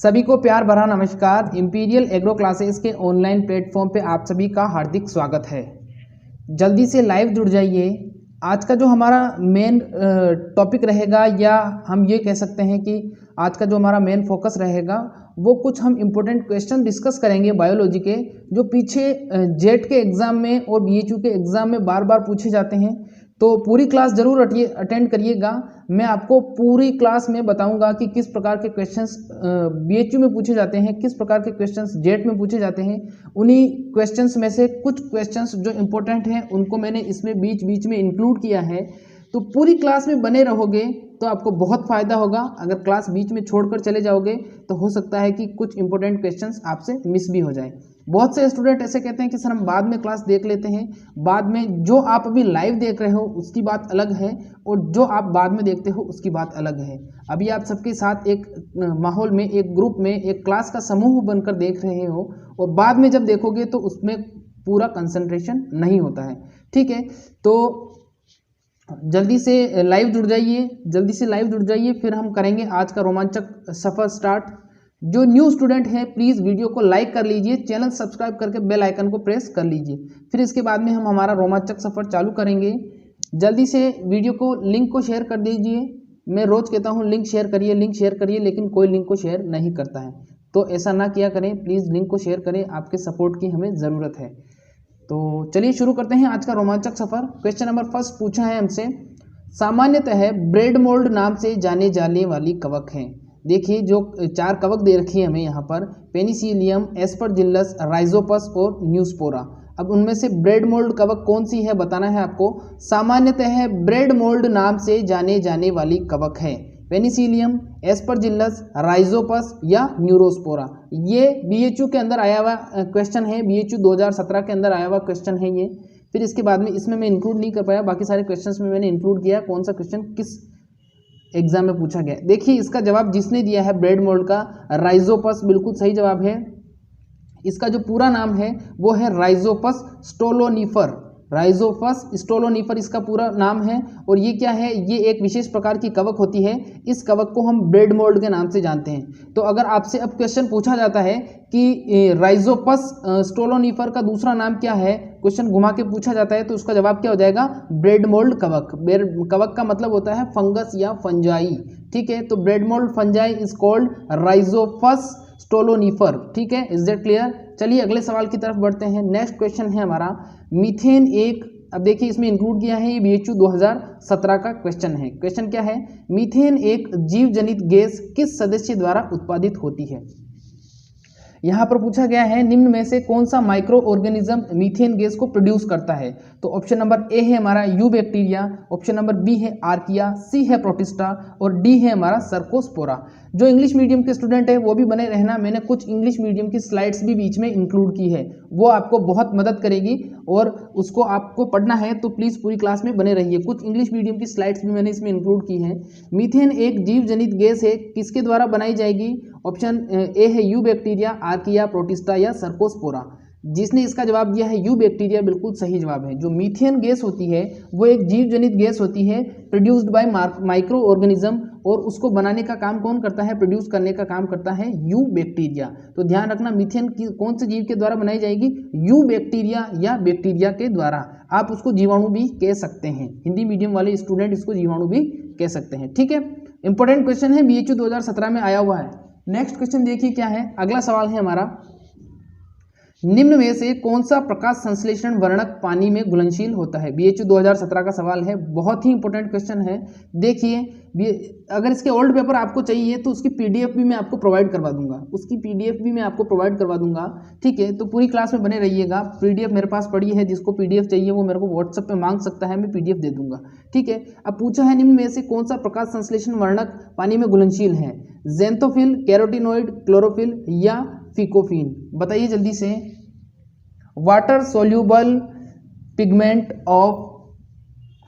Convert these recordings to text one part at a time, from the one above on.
सभी को प्यार भरा नमस्कार। इंपीरियल एग्रो क्लासेस के ऑनलाइन प्लेटफॉर्म पे आप सभी का हार्दिक स्वागत है। जल्दी से लाइव जुड़ जाइए। आज का जो हमारा मेन टॉपिक रहेगा, या हम ये कह सकते हैं कि आज का जो हमारा मेन फोकस रहेगा वो कुछ हम इम्पोर्टेंट क्वेश्चन डिस्कस करेंगे बायोलॉजी के, जो पीछे जेट के एग्ज़ाम में और बीएचयू के एग्ज़ाम में बार बार पूछे जाते हैं। तो पूरी क्लास ज़रूर अटेंड करिएगा। मैं आपको पूरी क्लास में बताऊंगा कि किस प्रकार के क्वेश्चंस बीएचयू में पूछे जाते हैं, किस प्रकार के क्वेश्चंस जेट में पूछे जाते हैं। उन्हीं क्वेश्चंस में से कुछ क्वेश्चंस जो इम्पोर्टेंट हैं उनको मैंने इसमें बीच बीच में इंक्लूड किया है। तो पूरी क्लास में बने रहोगे तो आपको बहुत फ़ायदा होगा। अगर क्लास बीच में छोड़कर चले जाओगे तो हो सकता है कि कुछ इंपॉर्टेंट क्वेश्चंस आपसे मिस भी हो जाए। बहुत से स्टूडेंट ऐसे कहते हैं कि सर हम बाद में क्लास देख लेते हैं। बाद में जो आप अभी लाइव देख रहे हो उसकी बात अलग है, और जो आप बाद में देखते हो उसकी बात अलग है। अभी आप सबके साथ एक माहौल में, एक ग्रुप में, एक क्लास का समूह बनकर देख रहे हो, और बाद में जब देखोगे तो उसमें पूरा कंसंट्रेशन नहीं होता है। ठीक है, तो जल्दी से लाइव जुड़ जाइए, फिर हम करेंगे आज का रोमांचक सफ़र स्टार्ट। जो न्यू स्टूडेंट है प्लीज़ वीडियो को लाइक कर लीजिए, चैनल सब्सक्राइब करके बेल आइकन को प्रेस कर लीजिए। फिर इसके बाद में हम हमारा रोमांचक सफ़र चालू करेंगे। जल्दी से वीडियो को, लिंक को शेयर कर दीजिए। मैं रोज़ कहता हूँ लिंक शेयर करिए, लेकिन कोई लिंक को शेयर नहीं करता है, तो ऐसा ना किया करें। प्लीज़ लिंक को शेयर करें, आपके सपोर्ट की हमें ज़रूरत है। तो चलिए शुरू करते हैं आज का रोमांचक सफ़र। क्वेश्चन नंबर फर्स्ट पूछा है हमसे, सामान्यतः ब्रेड मोल्ड नाम से जाने जाने वाली कवक हैं। देखिए जो 4 कवक दे रखी है हमें यहाँ पर, पेनिसिलियम, एस्परजिलस, राइजोपस और न्यूस्पोरा। अब उनमें से ब्रेड मोल्ड कवक कौन सी है बताना है आपको। सामान्यतः ब्रेड मोल्ड नाम से जाने जाने वाली कवक है पेनिसिलियम, एस्परजिलस, राइजोपस या न्यूरोस्पोरा। ये बीएचयू के अंदर आया हुआ क्वेश्चन है, बीएचयू 2017 के अंदर आया हुआ क्वेश्चन है ये। फिर इसके बाद में इसमें मैं इंक्लूड नहीं कर पाया, बाकी सारे क्वेश्चंस में मैंने इंक्लूड किया कौन सा क्वेश्चन किस एग्जाम में पूछा गया। देखिए इसका जवाब जिसने दिया है ब्रेड मोल्ड का, राइजोपस, बिल्कुल सही जवाब है। इसका जो पूरा नाम है वो है राइजोपस स्टोलोनिफर। राइजोपस स्टोलोनिफर इसका पूरा नाम है। और ये क्या है, ये एक विशेष प्रकार की कवक होती है। इस कवक को हम ब्रेड मोल्ड के नाम से जानते हैं। तो अगर आपसे अब क्वेश्चन पूछा जाता है कि राइजोपस स्टोलोनिफर का दूसरा नाम क्या है, क्वेश्चन घुमा के पूछा जाता है, तो उसका जवाब क्या हो जाएगा, ब्रेड मोल्ड कवक। कवक का मतलब होता है फंगस या फंजाई। ठीक है, तो bread mould fungi is called Rhizopus stolonifer. ठीक है, इज दैट क्लियर। चलिए अगले सवाल की तरफ बढ़ते हैं। नेक्स्ट क्वेश्चन है हमारा, मीथेन एक, अब देखिए इसमें इंक्लूड किया है, ये बीएचयू 2017 का क्वेश्चन है। क्वेश्चन क्या है, मीथेन एक जीव जनित गैस किस सदस्य द्वारा उत्पादित होती है। यहाँ पर पूछा गया है निम्न में से कौन सा माइक्रो ऑर्गेनिज्म मीथेन गैस को प्रोड्यूस करता है। तो ऑप्शन नंबर ए है हमारा eubacteria, option number B है आर्किया, सी है प्रोटिस्टा और डी है हमारा सर्कोस्पोरा। जो इंग्लिश मीडियम के स्टूडेंट है वो भी बने रहना, मैंने कुछ इंग्लिश मीडियम की स्लाइड्स भी बीच में इंक्लूड की है, वो आपको बहुत मदद करेगी और उसको आपको पढ़ना है तो प्लीज़ पूरी क्लास में बने रहिए। कुछ इंग्लिश मीडियम की स्लाइड्स भी मैंने इसमें इंक्लूड की है। मीथेन एक जीव जनित गैस है, किसके द्वारा बनाई जाएगी। ऑप्शन ए है यू बैक्टीरिया, आर्किया, प्रोटिस्टा या सर्कोस्पोरा। जिसने इसका जवाब दिया है यू बैक्टीरिया, बिल्कुल सही जवाब है। जो मीथेन गैस होती है वो एक जीव जनित गैस होती है, प्रोड्यूस्ड बाय माइक्रो ऑर्गेनिज्म, और उसको बनाने का काम कौन करता है, प्रोड्यूस करने का काम करता है यू बैक्टीरिया। तो ध्यान रखना, मीथेन कौन से जीव के द्वारा बनाई जाएगी, यू बैक्टीरिया या बैक्टीरिया के द्वारा। आप उसको जीवाणु भी कह सकते हैं, हिंदी मीडियम वाले स्टूडेंट इसको जीवाणु भी कह सकते हैं। ठीक है, इंपॉर्टेंट क्वेश्चन है, बीएचयू 2017 में आया हुआ है। नेक्स्ट क्वेश्चन देखिए क्या है, अगला सवाल है हमारा, निम्न में से कौन सा प्रकाश संश्लेषण वर्णक पानी में घुलनशील होता है। बीएचयू 2017 का सवाल है, बहुत ही इंपॉर्टेंट क्वेश्चन है। देखिए अगर इसके ओल्ड पेपर आपको चाहिए तो उसकी पीडीएफ भी मैं आपको प्रोवाइड करवा दूंगा, ठीक है, तो पूरी क्लास में बने रहिएगा। पीडीएफ मेरे पास पड़ी है, जिसको पीडीएफ चाहिए वो मेरे को व्हाट्सएप पे मांग सकता है, मैं पीडीएफ दे दूंगा। ठीक है, अब पूछा है निम्न में से कौन सा प्रकाश संश्लेषण वर्णक पानी में घुलनशील है, ज़ेंथोफिल, कैरोटिनॉइड, क्लोरोफिल या फिकोफिन। बताइए जल्दी से। Water soluble pigment of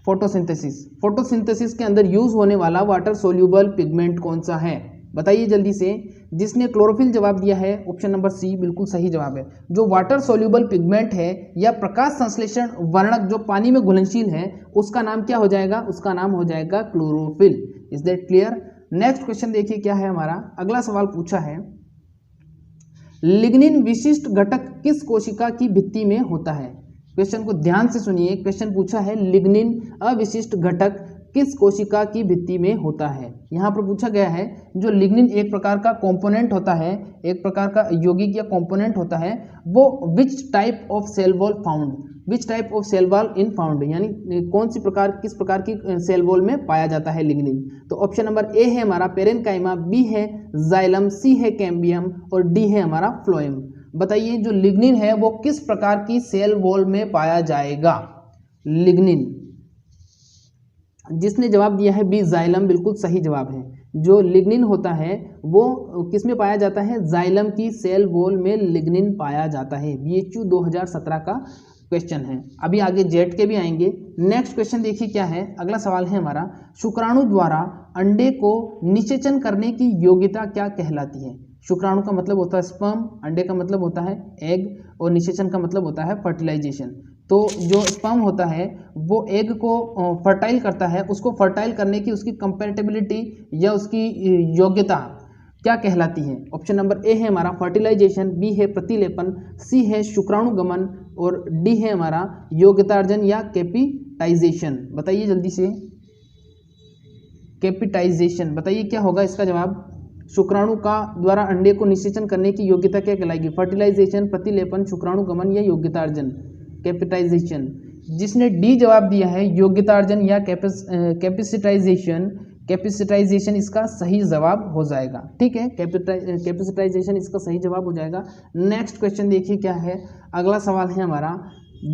photosynthesis के अंदर यूज होने वाला वाटर सोल्यूबल पिगमेंट कौन सा है, बताइए जल्दी से। जिसने क्लोरोफिल जवाब दिया है ऑप्शन नंबर सी, बिल्कुल सही जवाब है। जो वाटर सोल्यूबल पिगमेंट है या प्रकाश संश्लेषण वर्णक जो पानी में घुलनशील है, उसका नाम क्या हो जाएगा, उसका नाम हो जाएगा chlorophyll. Is that clear. Next question देखिए क्या है हमारा, अगला सवाल पूछा है, लिग्निन विशिष्ट घटक किस कोशिका की भित्ति में होता है? क्वेश्चन को ध्यान से सुनिए। क्वेश्चन पूछा है लिग्निन अविशिष्ट घटक किस कोशिका की भित्ति में होता है। यहाँ पर पूछा गया है जो लिग्निन एक प्रकार का कंपोनेंट होता है, एक प्रकार का यौगिक या कंपोनेंट होता है, वो which type of cell wall found, which type of cell wall in found, यानी कौन सी प्रकार, किस प्रकार की सेल वॉल में पाया जाता है लिग्निन। तो ऑप्शन नंबर ए है हमारा पेरेनकाइमा, बी है जाइलम, सी है कैम्बियम और डी है हमारा फ्लोएम। बताइए जो लिग्निन है वो किस प्रकार की सेल वॉल में पाया जाएगा? लिग्निन, जिसने जवाब दिया है बी जाइलम, बिल्कुल सही जवाब है। जो लिग्निन होता है वो किस में पाया जाता है? जाइलम की सेल वॉल में लिग्निन पाया जाता है। BHU 2017 का क्वेश्चन है। अभी आगे जेट के भी आएंगे। नेक्स्ट क्वेश्चन देखिए क्या है, अगला सवाल है हमारा, शुक्राणु द्वारा अंडे को निषेचन करने की योग्यता क्या कहलाती है? शुक्राणु का मतलब होता है स्पर्म, अंडे का मतलब होता है एग और निषेचन का मतलब होता है फर्टिलाइजेशन। तो जो स्पर्म होता है वो एग को फर्टाइल करता है, उसको फर्टाइल करने की उसकी कंपैटिबिलिटी या उसकी योग्यता क्या कहलाती है? ऑप्शन नंबर ए है हमारा फर्टिलाइजेशन, बी है प्रतिलेपन, सी है शुक्राणुगमन और डी है हमारा योग्यतार्जन या कैपिटाइजेशन। बताइए जल्दी से, कैपिटाइजेशन बताइए क्या होगा इसका जवाब? शुक्राणु का द्वारा अंडे को निषेचन करने की योग्यता क्या कहलाएगी? फर्टिलाइजेशन, प्रतिलेपन, शुक्राणुगमन या योग्यतार्जन, कैपिटाइजेशन। जिसने डी जवाब दिया है योग्यतार्जन या कैपेसिटाइजेशन, कैपेसिटाइजेशन इसका सही जवाब हो जाएगा। ठीक है, कैपेसिटाइजेशन इसका सही जवाब हो जाएगा। नेक्स्ट क्वेश्चन देखिए क्या है, अगला सवाल है हमारा,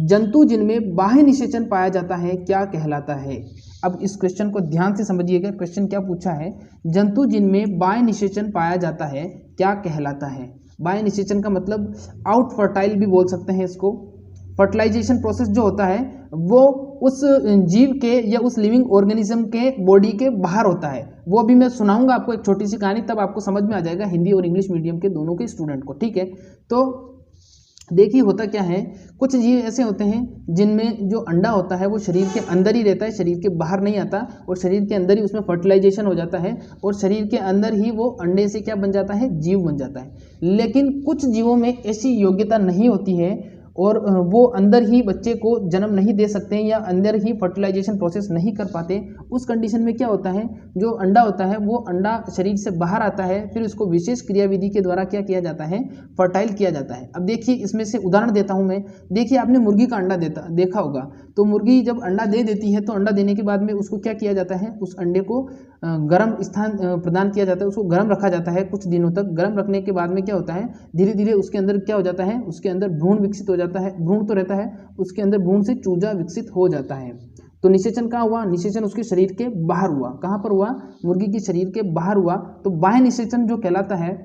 जंतु जिनमें बाह्य निषेचन पाया जाता है क्या कहलाता है? अब इस क्वेश्चन को ध्यान से समझिएगा। क्वेश्चन क्या पूछा है, जंतु जिनमें बाह्य निषेचन पाया जाता है क्या कहलाता है? बाह्य निषेचन का मतलब आउट फर्टाइल भी बोल सकते हैं इसको। फर्टिलाइजेशन प्रोसेस जो होता है वो उस जीव के या उस लिविंग ऑर्गेनिज्म के बॉडी के बाहर होता है। वो अभी मैं सुनाऊंगा आपको एक छोटी सी कहानी, तब आपको समझ में आ जाएगा, हिंदी और इंग्लिश मीडियम के दोनों के स्टूडेंट को। ठीक है, तो देखिए होता क्या है, कुछ जीव ऐसे होते हैं जिनमें जो अंडा होता है वो शरीर के अंदर ही रहता है, शरीर के बाहर नहीं आता, और शरीर के अंदर ही उसमें फर्टिलाइजेशन हो जाता है और शरीर के अंदर ही वो अंडे से क्या बन जाता है? जीव बन जाता है। लेकिन कुछ जीवों में ऐसी योग्यता नहीं होती है और वो अंदर ही बच्चे को जन्म नहीं दे सकते हैं या अंदर ही फर्टिलाइजेशन प्रोसेस नहीं कर पाते। उस कंडीशन में क्या होता है, जो अंडा होता है वो अंडा शरीर से बाहर आता है, फिर उसको विशेष क्रियाविधि के द्वारा क्या किया जाता है? फर्टाइल किया जाता है। अब देखिए इसमें से उदाहरण देता हूं मैं। देखिए आपने मुर्गी का अंडा देखा होगा, तो मुर्गी जब अंडा दे देती है तो अंडा देने के बाद में उसको क्या किया जाता है? उस अंडे को गर्म स्थान प्रदान किया जाता है, उसको गर्म रखा जाता है कुछ दिनों तक। गर्म रखने के बाद में क्या होता है, धीरे धीरे उसके अंदर क्या हो जाता है? उसके अंदर भ्रूण विकसित हो जाता है। भ्रूण तो रहता है, उसके अंदर भ्रूण से चूजा विकसित हो जाता है। तो निषेचन कहाँ हुआ? निषेचन उसके शरीर के बाहर हुआ। कहाँ पर हुआ? मुर्गी के शरीर के बाहर हुआ। तो बाह्य निषेचन जो कहलाता है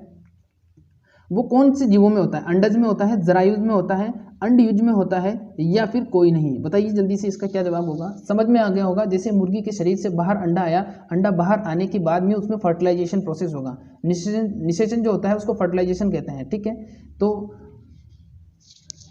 वो कौन से जीवों में होता है? अंडज में होता है, जरायुज में होता है, अंडयुज में होता है या फिर कोई नहीं? बताइए जल्दी से, इसका क्या जवाब होगा? समझ में आ गया होगा। जैसे मुर्गी के शरीर से बाहर अंडा आया, अंडा बाहर आने के बाद में उसमें फर्टिलाइजेशन प्रोसेस होगा। निषेचन जो होता है उसको फर्टिलाइजेशन कहते हैं। ठीक है, तो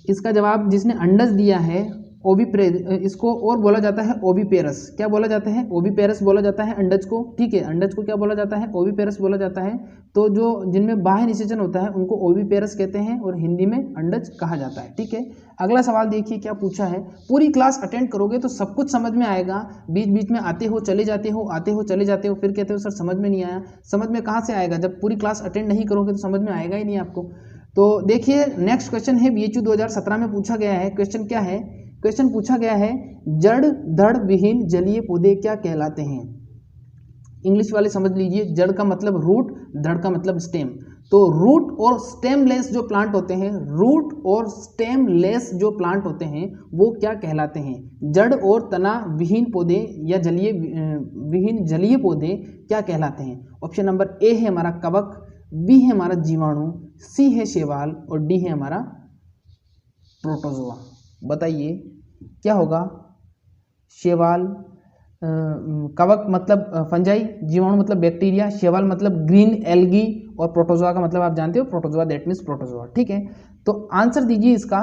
इसका जवाब जिसने अंडज दिया है इसको और बोला जाता है ओविपेरस। क्या बोला जाता है? ओविपेरस बोला जाता है अंडज को। ठीक है, अंडज को क्या बोला जाता है? ओविपेरस बोला जाता है। तो जो जिनमें बाह्य निषेचन होता है उनको ओविपेरस कहते हैं और हिंदी में अंडज कहा जाता है। ठीक है, अगला सवाल देखिए क्या पूछा है। पूरी क्लास अटेंड करोगे तो सब कुछ समझ में आएगा, बीच बीच में आते हो चले जाते हो, आते हो चले जाते हो, फिर कहते हो सर समझ में नहीं आया। समझ में कहाँ से आएगा? जब पूरी क्लास अटेंड नहीं करोगे तो समझ में आएगा ही नहीं आपको। तो देखिए नेक्स्ट क्वेश्चन है, BHU 2017 में पूछा गया है। क्वेश्चन क्या है? क्वेश्चन पूछा गया है, जड़ धड़ विहीन जलीय पौधे क्या कहलाते हैं? इंग्लिश वाले समझ लीजिए, जड़ का मतलब रूट, धड़ का मतलब स्टेम। तो रूट और स्टेमलेस जो प्लांट होते हैं, रूट और स्टेमलेस जो प्लांट होते हैं वो क्या कहलाते हैं? जड़ और तना विहीन पौधे या विहीन जलीय पौधे क्या कहलाते हैं? ऑप्शन नंबर ए है हमारा कवक, बी है हमारा जीवाणु, सी है शैवाल और डी है हमारा प्रोटोजोआ। बताइए क्या होगा? शैवाल, कवक मतलब फंजाई, जीवाणु मतलब बैक्टीरिया, शैवाल मतलब ग्रीन एल्गी और प्रोटोजोआ का मतलब आप जानते हो प्रोटोजोआ, दैट मीन्स प्रोटोजोआ। ठीक है, तो आंसर दीजिए इसका।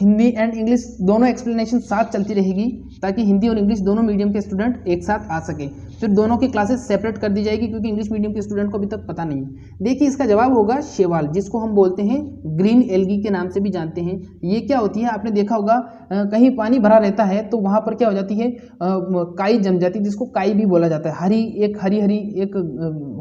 हिंदी एंड इंग्लिश दोनों एक्सप्लेनेशन साथ चलती रहेगी ताकि हिंदी और इंग्लिश दोनों मीडियम के स्टूडेंट एक साथ आ सके। फिर दोनों की क्लासेस सेपरेट कर दी जाएगी, क्योंकि इंग्लिश मीडियम के स्टूडेंट को अभी तक पता नहीं है। देखिए इसका जवाब होगा शैवाल, जिसको हम बोलते हैं ग्रीन एल्गी के नाम से भी जानते हैं। ये क्या होती है, आपने देखा होगा कहीं पानी भरा रहता है तो वहाँ पर क्या हो जाती है, काई जम जाती है, जिसको काई भी बोला जाता है। हरी हरी एक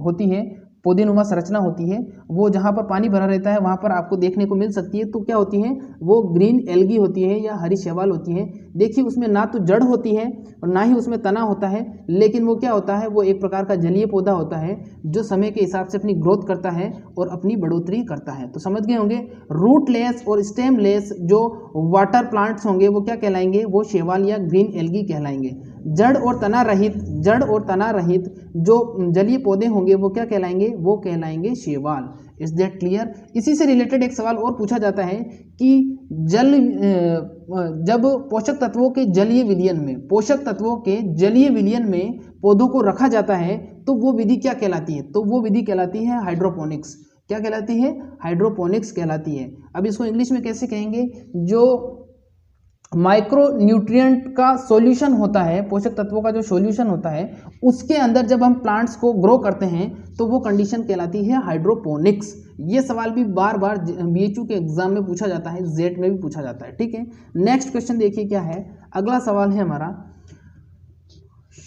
होती है, पौधेनुमा संरचना होती है, वो जहाँ पर पानी भरा रहता है वहाँ पर आपको देखने को मिल सकती है। तो क्या होती है, वो ग्रीन एल्गी होती है या हरी शैवाल होती है। देखिए उसमें ना तो जड़ होती है और ना ही उसमें तना होता है, लेकिन वो क्या होता है, वो एक प्रकार का जलीय पौधा होता है जो समय के हिसाब से अपनी ग्रोथ करता है और अपनी बढ़ोतरी करता है। तो समझ गए होंगे, रूटलेस और स्टेमलेस जो वाटर प्लांट्स होंगे वो क्या कहलाएंगे, वो शैवाल या ग्रीन एल्गी कहलाएंगे। जड़ और तना रहित जो जलीय पौधे होंगे वो क्या कहलाएंगे, वो कहलाएंगे शैवाल। Is that clear. इसी से रिलेटेड एक सवाल और पूछा जाता है कि जब पोषक तत्वों के जलीय विलयन में पौधों को रखा जाता है तो वो विधि क्या कहलाती है, तो वो विधि कहलाती है हाइड्रोपोनिक्स। क्या कहलाती है, हाइड्रोपोनिक्स कहलाती है। अब इसको इंग्लिश में कैसे कहेंगे, जो माइक्रो न्यूट्रिएंट का सॉल्यूशन होता है, पोषक तत्वों का जो सॉल्यूशन होता है उसके अंदर जब हम प्लांट्स को ग्रो करते हैं तो वो कंडीशन कहलाती है हाइड्रोपोनिक्स। ये सवाल भी बार बार बीएचयू के एग्जाम में पूछा जाता है, जेट में भी पूछा जाता है। ठीक है, नेक्स्ट क्वेश्चन देखिए क्या है। अगला सवाल है हमारा,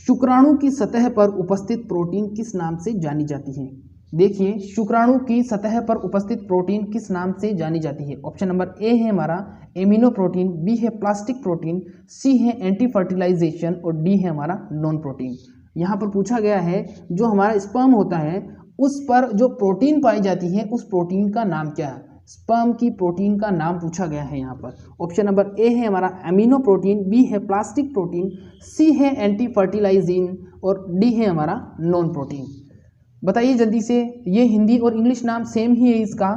शुक्राणु की सतह पर उपस्थित प्रोटीन किस नाम से जानी जाती है। देखिए शुक्राणु की सतह पर उपस्थित प्रोटीन किस नाम से जानी जाती है। ऑप्शन नंबर ए है हमारा एमिनो प्रोटीन, बी है प्लास्टिक प्रोटीन, सी है एंटी फर्टिलाइजेशन और डी है हमारा नॉन प्रोटीन। यहाँ पर पूछा गया है जो हमारा स्पर्म होता है उस पर जो प्रोटीन पाई जाती है उस प्रोटीन का नाम क्या है। स्पर्म की प्रोटीन का नाम पूछा गया है यहाँ पर। ऑप्शन नंबर ए है हमारा एमिनो प्रोटीन, बी है प्लास्टिक प्रोटीन, सी है एंटी फर्टिलाइजिन और डी है हमारा नॉन प्रोटीन। बताइए जल्दी से, ये हिंदी और इंग्लिश नाम सेम ही है इसका।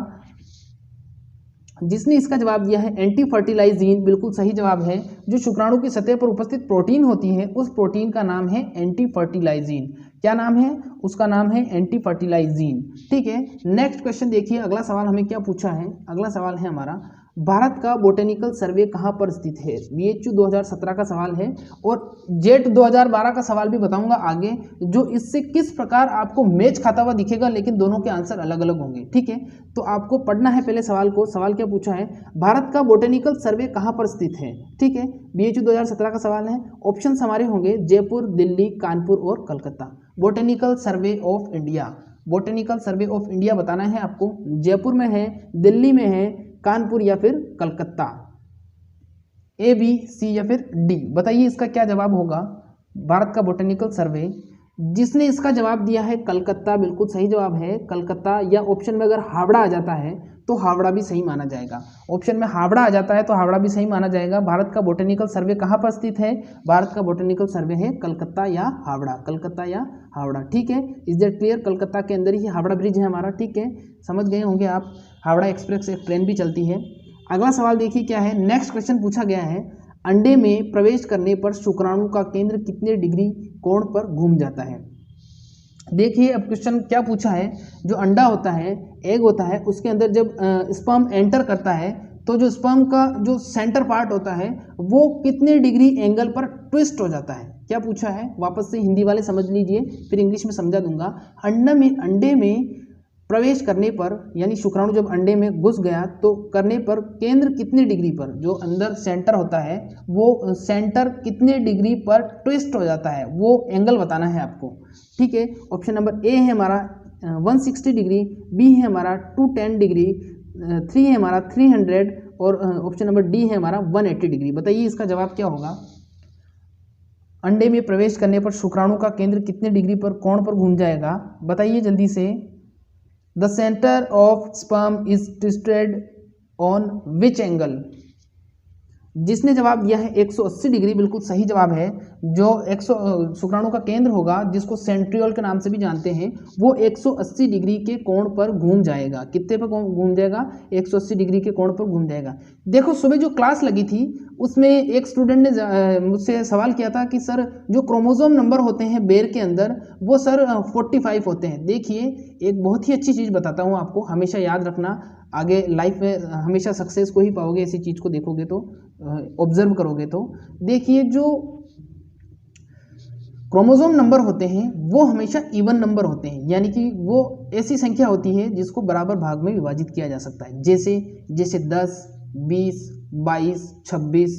जिसने इसका जवाब दिया है एंटी फर्टिलाइजिन, बिल्कुल सही जवाब है। जो शुक्राणु की सतह पर उपस्थित प्रोटीन होती है उस प्रोटीन का नाम है एंटी फर्टिलाइजिन। क्या नाम है, उसका नाम है एंटी फर्टिलाइजिन। ठीक है, नेक्स्ट क्वेश्चन देखिए। अगला सवाल हमें क्या पूछा है, अगला सवाल है हमारा, भारत का बोटेनिकल सर्वे कहाँ पर स्थित है। बीएचयू 2017 का सवाल है और जेट 2012 का सवाल भी बताऊंगा आगे, जो इससे किस प्रकार आपको मैच खाता हुआ दिखेगा, लेकिन दोनों के आंसर अलग अलग होंगे। ठीक है, तो आपको पढ़ना है पहले सवाल को। सवाल क्या पूछा है, भारत का बोटेनिकल सर्वे कहाँ पर स्थित है। ठीक है, बीएचयू 2017 का सवाल है। ऑप्शन हमारे होंगे जयपुर, दिल्ली, कानपुर और Calcutta. Botanical survey of India, botanical survey of India बताना है आपको। जयपुर में है, दिल्ली में है, कानपुर या फिर कलकत्ता। ए, बी, सी या फिर डी। बताइए इसका क्या जवाब होगा। भारत का बोटेनिकल सर्वे, जिसने इसका जवाब दिया है कलकत्ता, बिल्कुल सही जवाब है कलकत्ता। या ऑप्शन में अगर हावड़ा आ जाता है तो हावड़ा भी सही माना जाएगा। ऑप्शन में हावड़ा आ जाता है तो हावड़ा भी सही माना जाएगा। भारत का बोटेनिकल सर्वे कहाँ पर स्थित है, भारत का बोटेनिकल सर्वे है कलकत्ता या हावड़ा, कलकत्ता या हावड़ा। ठीक है, इज दैट क्लियर। कलकत्ता के अंदर ही हावड़ा ब्रिज है हमारा। ठीक है, समझ गए होंगे आप। हावड़ा एक्सप्रेस एक ट्रेन भी चलती है। अगला सवाल देखिए क्या है। नेक्स्ट क्वेश्चन पूछा गया है, अंडे में प्रवेश करने पर शुक्राणु का केंद्र कितने डिग्री कोण पर घूम जाता है। देखिए अब क्वेश्चन क्या पूछा है, जो अंडा होता है, एग होता है, उसके अंदर जब स्पर्म एंटर करता है तो जो स्पर्म का जो सेंटर पार्ट होता है वो कितने डिग्री एंगल पर ट्विस्ट हो जाता है। क्या पूछा है, वापस से हिंदी वाले समझ लीजिए, फिर इंग्लिश में समझा दूंगा। अंडे में प्रवेश करने पर, यानी शुक्राणु जब अंडे में घुस गया तो करने पर केंद्र कितने डिग्री पर, जो अंदर सेंटर होता है वो सेंटर कितने डिग्री पर ट्विस्ट हो जाता है, वो एंगल बताना है आपको। ठीक है, ऑप्शन नंबर ए है हमारा 160 डिग्री, बी है हमारा 210 डिग्री, 3 है हमारा 300 और ऑप्शन नंबर डी है हमारा 180 डिग्री। बताइए इसका जवाब क्या होगा। अंडे में प्रवेश करने पर शुक्राणु का केंद्र कितने डिग्री पर कोण पर घूम जाएगा, बताइए जल्दी से। The center of sperm is twisted on which angle? जिसने जवाब दिया है 180 डिग्री, बिल्कुल सही जवाब है। जो शुक्राणु का केंद्र होगा, जिसको सेंट्रियोल के नाम से भी जानते हैं, वो 180 डिग्री के कोण पर घूम जाएगा। कितने पर घूम जाएगा, 180 डिग्री के कोण पर घूम जाएगा। देखो सुबह जो क्लास लगी थी उसमें एक स्टूडेंट ने मुझसे सवाल किया था कि सर जो क्रोमोसोम नंबर होते हैं बेर के अंदर वो सर 45 होते हैं। देखिए एक बहुत ही अच्छी चीज़ बताता हूँ आपको, हमेशा याद रखना, आगे लाइफ में हमेशा सक्सेस को ही पाओगे ऐसी चीज़ को देखोगे तो, ऑब्जर्व करोगे तो। देखिए जो क्रोमोसोम नंबर होते हैं वो हमेशा इवन नंबर होते हैं, यानी कि वो ऐसी संख्या होती है जिसको बराबर भाग में विभाजित किया जा सकता है। जैसे 10, 20, 22, 26,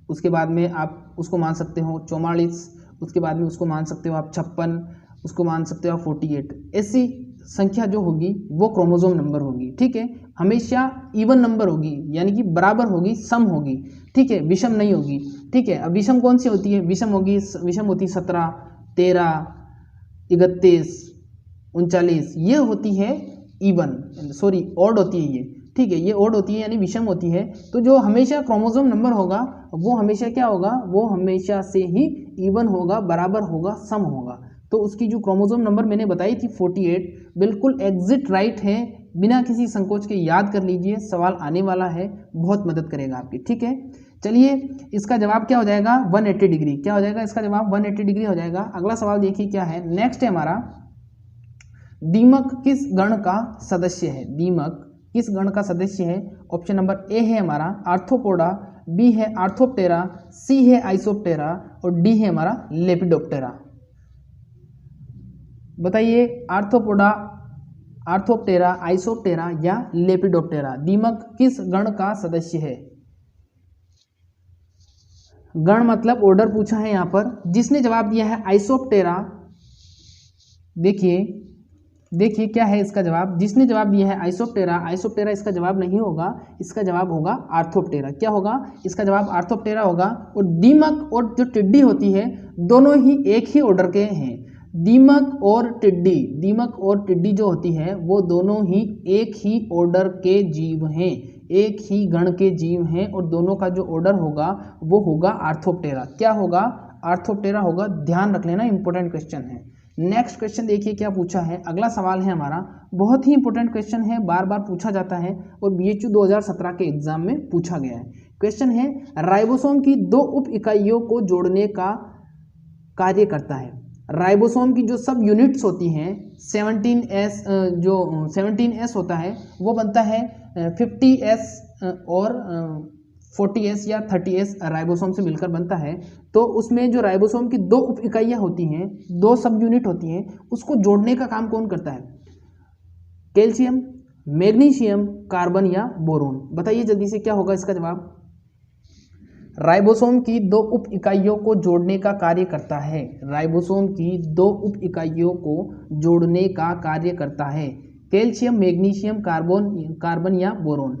उसके बाद में आप उसको मान सकते हो 44, उसके बाद में उसको मान सकते हो आप 56, उसको मान सकते हो आप 48। ऐसी संख्या जो होगी वो क्रोमोसोम नंबर होगी। ठीक है, हमेशा इवन नंबर होगी, यानी कि बराबर होगी, सम होगी। ठीक है, विषम नहीं होगी। ठीक है, अब विषम कौन सी होती है? विषम होती 17, 13, 31, 39, ये होती है इवन, सॉरी ऑड होती है ये। ठीक है, ये ऑड होती है यानी विषम होती है। तो जो हमेशा क्रोमोसोम नंबर होगा वो हमेशा क्या होगा? वो हमेशा से ही इवन होगा, बराबर होगा, सम होगा। तो उसकी जो क्रोमोसोम नंबर मैंने बताई थी 48, बिल्कुल एग्जिट राइट है, बिना किसी संकोच के याद कर लीजिए, सवाल आने वाला है, बहुत मदद करेगा आपकी। ठीक है, चलिए इसका जवाब क्या हो जाएगा? 180 डिग्री। क्या हो जाएगा इसका जवाब? 180 डिग्री हो जाएगा। अगला सवाल देखिए क्या है, नेक्स्ट है हमारा, दीमक किस गण का सदस्य है? दीमक किस गण का सदस्य है? ऑप्शन नंबर ए है हमारा आर्थ्रोपोडा, बी है आर्थ्रोप्टेरा, सी है आइसोप्टेरा और डी है हमारा लेपिडोप्टेरा। बताइए, आर्थ्रोपोडा, आर्थ्रोप्टेरा, आइसोप्टेरा या लेपिडोप्टेरा, दीमक किस गण का सदस्य है? गण मतलब ऑर्डर पूछा है यहाँ पर। जिसने जवाब दिया है आइसोप्टेरा, देखिए क्या है इसका जवाब। जिसने जवाब दिया है आइसोप्टेरा, आइसोप्टेरा इसका जवाब नहीं होगा, इसका जवाब होगा आर्थ्रोप्टेरा। क्या होगा इसका जवाब? आर्थ्रोप्टेरा होगा। और दीमक और जो टिड्डी होती है दोनों ही एक ही ऑर्डर के हैं। दीमक और टिड्डी जो होती है वो दोनों ही एक ही ऑर्डर के जीव हैं, एक ही गण के जीव हैं, और दोनों का जो ऑर्डर होगा वो होगा आर्थ्रोप्टेरा। क्या होगा? आर्थ्रोप्टेरा होगा। ध्यान रख लेना, इंपॉर्टेंट क्वेश्चन है। नेक्स्ट क्वेश्चन देखिए क्या पूछा है। अगला सवाल है हमारा, बहुत ही इंपॉर्टेंट क्वेश्चन है, बार बार पूछा जाता है और BHU 2017 के एग्जाम में पूछा गया है। क्वेश्चन है, राइबोसोम की 2 उप इकाइयों को जोड़ने का कार्य करता है। राइबोसोम की जो सब यूनिट्स होती हैं 17S, जो 17S होता है वो बनता है 50S और 40S या 30S राइबोसोम से मिलकर बनता है। तो उसमें जो राइबोसोम की 2 उप इकाइयाँ होती हैं, 2 सब यूनिट होती हैं, उसको जोड़ने का काम कौन करता है? कैल्शियम, मैग्नीशियम, कार्बन या बोरोन। बताइए जल्दी से क्या होगा इसका जवाब? राइबोसोम की 2 उप इकाइयों को जोड़ने का कार्य करता है। राइबोसोम की 2 उप इकाइयों को जोड़ने का कार्य करता है। कैल्शियम, मैग्नीशियम, कार्बन या बोरोन।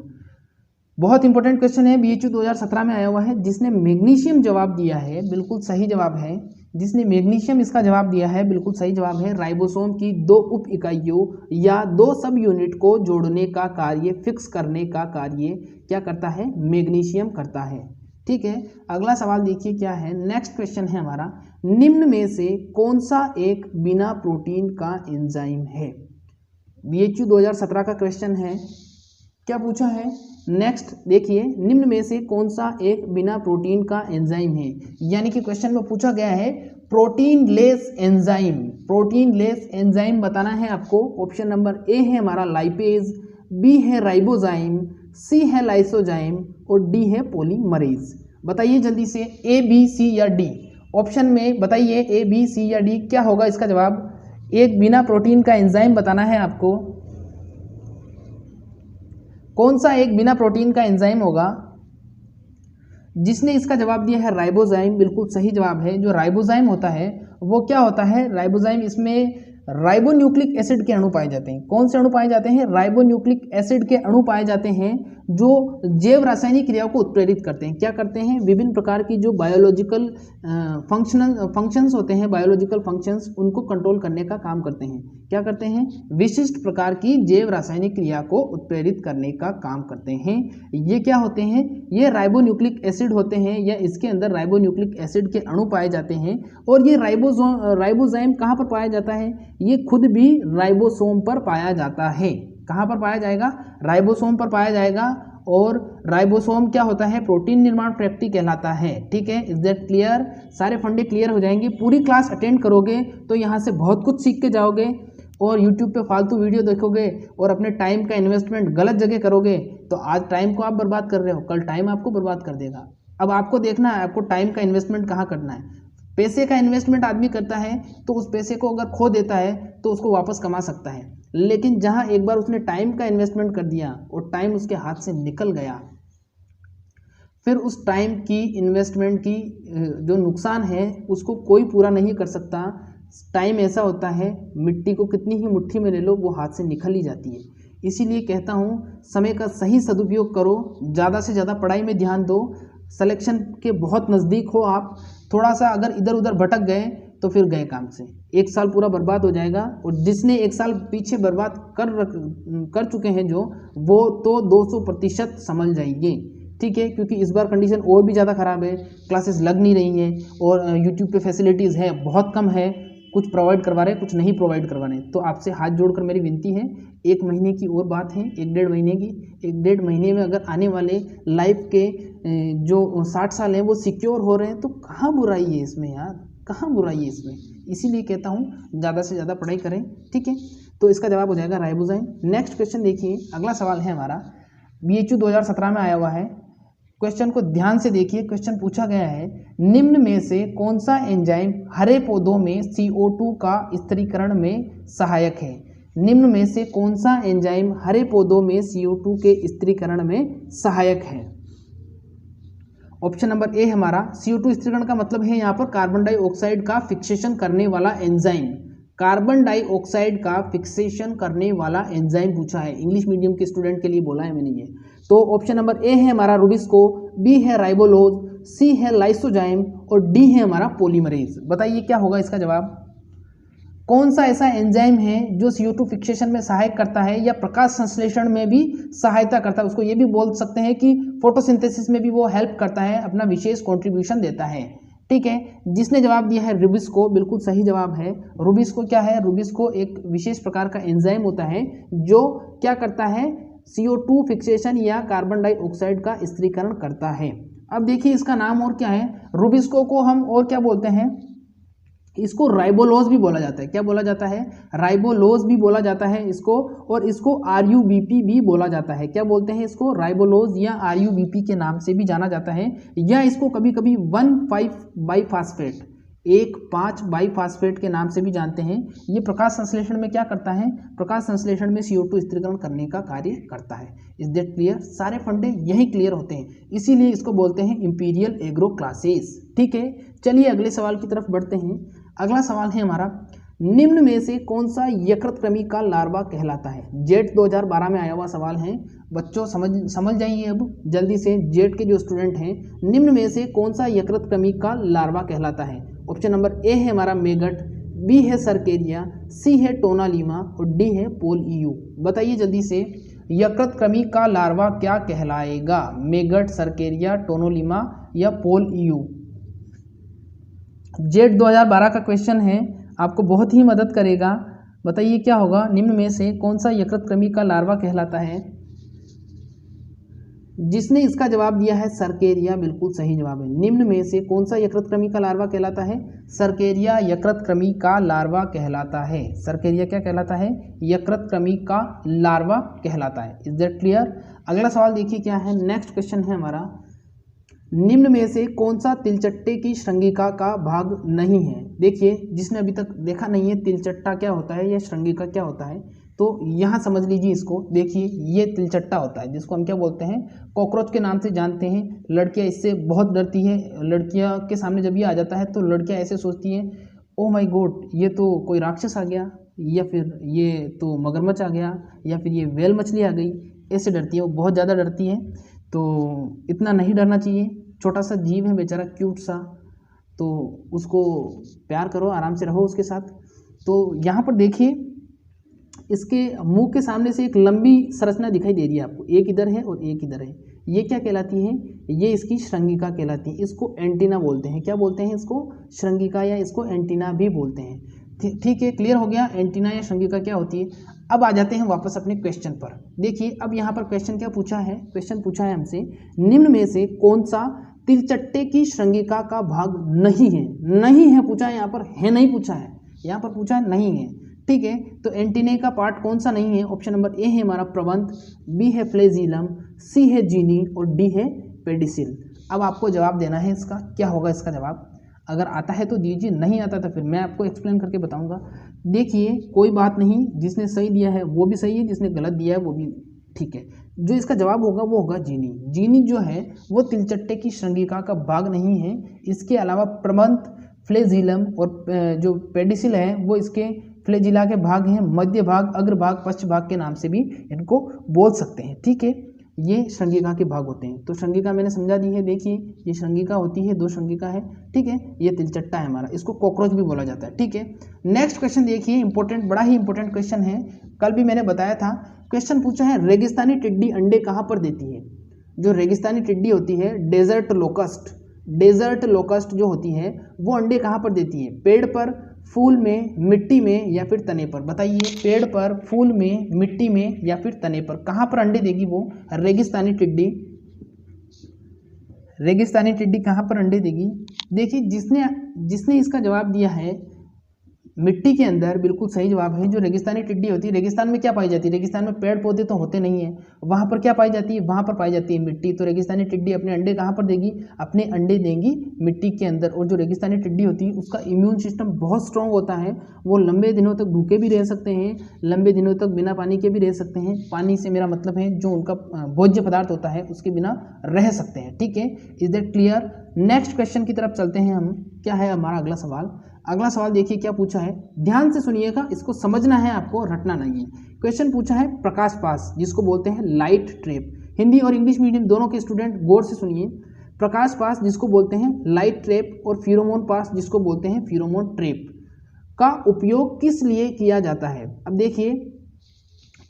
बहुत इंपॉर्टेंट क्वेश्चन है, BHU 2017 में आया हुआ है। जिसने मैग्नीशियम जवाब दिया है बिल्कुल सही जवाब है। जिसने मैग्नीशियम इसका जवाब दिया है बिल्कुल सही जवाब है। राइबोसोम की 2 उप इकाइयों या 2 सब यूनिट को जोड़ने का कार्य, फिक्स करने का कार्य क्या करता है? मैग्नीशियम करता है। ठीक है, अगला सवाल देखिए क्या है। नेक्स्ट क्वेश्चन है हमारा, निम्न में से कौन सा एक बिना प्रोटीन का एंजाइम है? BHU 2017 का क्वेश्चन है, क्या पूछा है? नेक्स्ट देखिए, निम्न में से कौन सा एक बिना प्रोटीन का एंजाइम है, यानी कि क्वेश्चन में पूछा गया है protein less enzyme. Protein less enzyme बताना है आपको। ऑप्शन नंबर ए है हमारा लाइपेज, बी है राइबोजाइम, सी है लाइसोजाइम और डी है पॉलीमरेज। बताइए जल्दी से, ए, बी, सी या डी। ऑप्शन में बताइए ए, बी, सी या डी, क्या होगा इसका जवाब? एक बिना प्रोटीन का एंजाइम बताना है आपको। कौन सा एक बिना प्रोटीन का एंजाइम होगा? जिसने इसका जवाब दिया है राइबोजाइम, बिल्कुल सही जवाब है। जो राइबोजाइम होता है वो क्या होता है? राइबोजाइम, इसमें राइबोन्यूक्लिक एसिड के अणु पाए जाते हैं। कौन से अणु पाए जाते हैं? राइबोन्यूक्लिक एसिड के अणु पाए जाते हैं जो जैव रासायनिक क्रियाओं को उत्प्रेरित करते हैं। क्या करते हैं? विभिन्न प्रकार की जो बायोलॉजिकल फंक्शंस होते हैं, बायोलॉजिकल फंक्शंस, उनको कंट्रोल करने का काम करते हैं। क्या करते हैं? विशिष्ट प्रकार की जैव रासायनिक क्रिया को उत्प्रेरित करने का काम करते हैं। ये क्या होते हैं? ये राइबोन्यूक्लिक एसिड होते हैं, या इसके अंदर राइबोन्यूक्लिक एसिड के अणु पाए जाते हैं। और ये राइबोजाइम कहाँ पर पाया जाता है? ये खुद भी राइबोसोम पर पाया जाता है। कहाँ पर पाया जाएगा? राइबोसोम पर पाया जाएगा। और राइबोसोम क्या होता है? प्रोटीन निर्माण प्रक्रिया कहलाता है। ठीक है, इज दैट क्लियर? सारे फंडे क्लियर हो जाएंगे। पूरी क्लास अटेंड करोगे तो यहाँ से बहुत कुछ सीख के जाओगे। और YouTube पे फालतू वीडियो देखोगे और अपने टाइम का इन्वेस्टमेंट गलत जगह करोगे तो आज टाइम को आप बर्बाद कर रहे हो, कल टाइम आपको बर्बाद कर देगा। अब आपको देखना है आपको टाइम का इन्वेस्टमेंट कहाँ करना है। पैसे का इन्वेस्टमेंट आदमी करता है तो उस पैसे को अगर खो देता है तो उसको वापस कमा सकता है, लेकिन जहां एक बार उसने टाइम का इन्वेस्टमेंट कर दिया और टाइम उसके हाथ से निकल गया, फिर उस टाइम की इन्वेस्टमेंट की जो नुकसान है उसको कोई पूरा नहीं कर सकता। टाइम ऐसा होता है, मिट्टी को कितनी ही मुट्ठी में ले लो वो हाथ से निकल ही जाती है। इसीलिए कहता हूँ समय का सही सदुपयोग करो, ज़्यादा से ज़्यादा पढ़ाई में ध्यान दो। सिलेक्शन के बहुत नज़दीक हो आप, थोड़ा सा अगर इधर उधर भटक गए तो फिर गए काम से, एक साल पूरा बर्बाद हो जाएगा। और जिसने एक साल पीछे बर्बाद कर चुके हैं जो, वो तो 200% संभल जाएंगे, ठीक है, क्योंकि इस बार कंडीशन और भी ज़्यादा ख़राब है, क्लासेस लग नहीं रही हैं और यूट्यूब पे फैसिलिटीज़ है बहुत कम है, कुछ प्रोवाइड करवा रहे हैं कुछ नहीं प्रोवाइड करवा रहे हैं। तो आपसे हाथ जोड़कर मेरी विनती है, 1 महीने की और बात है, 1-1.5 महीने की, 1-1.5 महीने में अगर आने वाले लाइफ के जो 60 साल हैं वो सिक्योर हो रहे हैं तो कहाँ बुराई है इसमें यार, कहाँ बुराई है इसमें। इसीलिए कहता हूँ ज़्यादा से ज़्यादा पढ़ाई करें, ठीक है। तो इसका जवाब हो जाएगा राइबोजाइम। नेक्स्ट क्वेश्चन देखिए, अगला सवाल है हमारा, BHU 2017 में आया हुआ है। क्वेश्चन को ध्यान से देखिए। क्वेश्चन पूछा गया है, निम्न में से कौन सा एंजाइम हरे पौधों में CO2 का स्थिरीकरण में सहायक है। निम्न में से कौन सा एंजाइम हरे पौधों में CO2 के स्थिरीकरण में सहायक है। ऑप्शन नंबर ए हमारा CO2 स्थिरीकरण का मतलब है यहाँ पर कार्बन डाइऑक्साइड का फिक्सेशन करने वाला एंजाइम, कार्बन डाइऑक्साइड का फिक्सेशन करने वाला एंजाइम पूछा है, इंग्लिश मीडियम के स्टूडेंट के लिए बोला है मैंने ये। तो ऑप्शन नंबर ए है हमारा रुबिस्को, बी है राइबोलोज, सी है लाइसोजाइम और डी है हमारा पॉलीमरेज। बताइए क्या होगा इसका जवाब। कौन सा ऐसा एंजाइम है जो CO2 फिक्सेशन में सहायक करता है या प्रकाश संश्लेषण में भी सहायता करता है, उसको ये भी बोल सकते हैं कि फोटोसिंथेसिस में भी वो हेल्प करता है, अपना विशेष कॉन्ट्रीब्यूशन देता है, ठीक है। जिसने जवाब दिया है रुबिस्को, बिल्कुल सही जवाब है। रुबिस्को क्या है, रुबिस्को एक विशेष प्रकार का एंजाइम होता है जो क्या करता है, CO2 फिक्सेशन या कार्बन डाइऑक्साइड का स्थिरीकरण करता है। अब देखिए इसका नाम और क्या है, रुबिस्को को हम और क्या बोलते हैं, इसको राइबोलोज भी बोला जाता है। क्या बोला जाता है, राइबोलोज भी बोला जाता है इसको, और इसको RUBP भी बोला जाता है। क्या बोलते हैं इसको, राइबोलोज या RUBP के नाम से भी जाना जाता है, या इसको कभी कभी 1,5 बाईफास्फेट, 1,5 बाईफास्फेट के नाम से भी जानते हैं। ये प्रकाश संश्लेषण में क्या करता है, प्रकाश संश्लेषण में CO2 स्थिरीकरण करने का कार्य करता है। इज दैट क्लियर, सारे फंडे यही क्लियर होते हैं, इसीलिए इसको बोलते हैं इंपीरियल एग्रो क्लासेस, ठीक है। चलिए अगले सवाल की तरफ बढ़ते हैं। अगला सवाल है हमारा, निम्न में से कौन सा यकृत कृमि का लार्वा कहलाता है। जेट 2012 में आया हुआ सवाल है बच्चों, समझ जाइए अब जल्दी से, जेट के जो स्टूडेंट हैं, निम्न में से कौन सा यकृत कृमि का लार्वा कहलाता है। ऑप्शन नंबर ए है हमारा मेगट, बी है सर्केरिया, सी है टोनालीमा और डी है पोल ईयू। बताइए जल्दी से, यकृत कृमि का लार्वा क्या कहलाएगा, मेगट, सर्केरिया, टोनोलीमा या पोल ईयू। जेट 2012 का क्वेश्चन है, आपको बहुत ही मदद करेगा। बताइए क्या होगा, निम्न में से कौन सा यकृत कृमि का लार्वा कहलाता है। जिसने इसका जवाब दिया है सर्केरिया, बिल्कुल सही जवाब है। निम्न में से कौन सा यकृत कृमि का लार्वा कहलाता है, सर्केरिया यकृत कृमि का लार्वा कहलाता है। सर्केरिया क्या कहलाता है, यकृत कृमि का लार्वा कहलाता है। Is that clear. अगला सवाल देखिए क्या है, नेक्स्ट क्वेश्चन है हमारा, निम्न में से कौन सा तिलचट्टे की श्रृंगिका का भाग नहीं है। देखिए जिसने अभी तक देखा नहीं है तिलचट्टा क्या होता है या श्रृंगिका क्या होता है, तो यहाँ समझ लीजिए इसको। देखिए ये तिलचट्टा होता है जिसको हम क्या बोलते हैं, कॉकरोच के नाम से जानते हैं। लड़कियाँ इससे बहुत डरती हैं, लड़कियाँ के सामने जब ये आ जाता है तो लड़कियाँ ऐसे सोचती हैं, ओह माय गॉड ये तो कोई राक्षस आ गया, या फिर ये तो मगरमच्छ आ गया, या फिर ये व्हेल मछली आ गई, ऐसे डरती है, वो बहुत ज़्यादा डरती हैं। तो इतना नहीं डरना चाहिए, छोटा सा जीव है बेचारा, क्यूट सा, तो उसको प्यार करो, आराम से रहो उसके साथ। तो यहाँ पर देखिए इसके मुंह के सामने से एक लंबी संरचना दिखाई दे रही है आपको, एक इधर है और एक इधर है। ये क्या कहलाती है, ये इसकी श्रृंगिका कहलाती है। इसको एंटीना बोलते हैं। क्या बोलते हैं इसको, श्रृंगिका या इसको एंटीना भी बोलते हैं। ठीक है, क्लियर हो गया एंटीना या श्रृंगिका क्या होती है। अब आ जाते हैं वापस अपने क्वेश्चन पर। देखिए अब यहाँ पर क्वेश्चन क्या पूछा है, क्वेश्चन पूछा है हमसे, निम्न में से कौन सा तिलचट्टे की श्रृंगिका का भाग नहीं है। नहीं है पूछा है, यहाँ पर है नहीं पूछा है, यहाँ पर पूछा है नहीं है, ठीक है। तो एंटीने का पार्ट कौन सा नहीं है, ऑप्शन नंबर ए है हमारा प्रबंध, बी है फ्लेजिलम, सी है जीनी और डी है पेडिसिल। अब आपको जवाब देना है इसका, क्या होगा इसका जवाब। अगर आता है तो दीजिए, नहीं आता तो फिर मैं आपको एक्सप्लेन करके बताऊंगा। देखिए कोई बात नहीं, जिसने सही दिया है वो भी सही है, जिसने गलत दिया है वो भी ठीक है। जो इसका जवाब होगा वो होगा जीनी। जीनी जो है वो तिलचट्टे की श्रृंगिका का भाग नहीं है। इसके अलावा प्रमंथ, फ्लेजिलम और जो पेडिसिल है वो इसके फ्लेजिला के भाग हैं। मध्य भाग, अग्रभाग, पश्च भाग के नाम से भी इनको बोल सकते हैं। ठीक है, ये श्रृंगिका के भाग होते हैं। तो श्रृंगिका मैंने समझा दी है। देखिए ये श्रृंगिका होती है, 2 श्रृंगिका है। ठीक है, ये तिलचट्टा है हमारा, इसको कॉकरोच भी बोला जाता है। ठीक है, नेक्स्ट क्वेश्चन देखिए, इंपॉर्टेंट, बड़ा ही इंपॉर्टेंट क्वेश्चन है। कल भी मैंने बताया था, क्वेश्चन पूछा है रेगिस्तानी टिड्डी अंडे कहाँ पर देती है। जो रेगिस्तानी टिड्डी होती है, डेजर्ट लोकस्ट, डेजर्ट लोकस्ट जो होती है वो अंडे कहाँ पर देती है? पेड़ पर, फूल में, मिट्टी में या फिर तने पर? बताइए, पेड़ पर, फूल में, मिट्टी में या फिर तने पर, कहाँ पर अंडे देगी वो रेगिस्तानी टिड्डी? रेगिस्तानी टिड्डी कहाँ पर अंडे देगी? देखिए जिसने इसका जवाब दिया है मिट्टी के अंदर, बिल्कुल सही जवाब है। जो रेगिस्तानी टिड्डी होती है, रेगिस्तान में क्या पाई जाती है? रेगिस्तान में पेड़ पौधे तो होते नहीं है, वहाँ पर क्या पाई जाती है? वहाँ पर पाई जाती है मिट्टी। तो रेगिस्तानी टिड्डी अपने अंडे कहाँ पर देगी? अपने अंडे देंगी मिट्टी के अंदर। और जो रेगिस्तानी टिड्डी होती है उसका इम्यून सिस्टम बहुत स्ट्रॉन्ग होता है, वो लंबे दिनों तक भूखे भी रह सकते हैं, लंबे दिनों तक बिना पानी के भी रह सकते हैं। पानी से मेरा मतलब है जो उनका भोज्य पदार्थ होता है उसके बिना रह सकते हैं। ठीक है, is that clear? Next question की तरफ चलते हैं हम। क्या है हमारा अगला सवाल? अगला सवाल देखिए क्या पूछा है, ध्यान से सुनिएगा, इसको समझना है आपको, रटना नहीं है। क्वेश्चन पूछा है प्रकाश पास, जिसको बोलते हैं लाइट ट्रैप। हिंदी और इंग्लिश मीडियम दोनों के स्टूडेंट गौर से सुनिए। प्रकाश पास जिसको बोलते हैं लाइट ट्रैप और फेरोमोन पास जिसको बोलते हैं फेरोमोन ट्रैप का उपयोग किस लिए किया जाता है? अब देखिए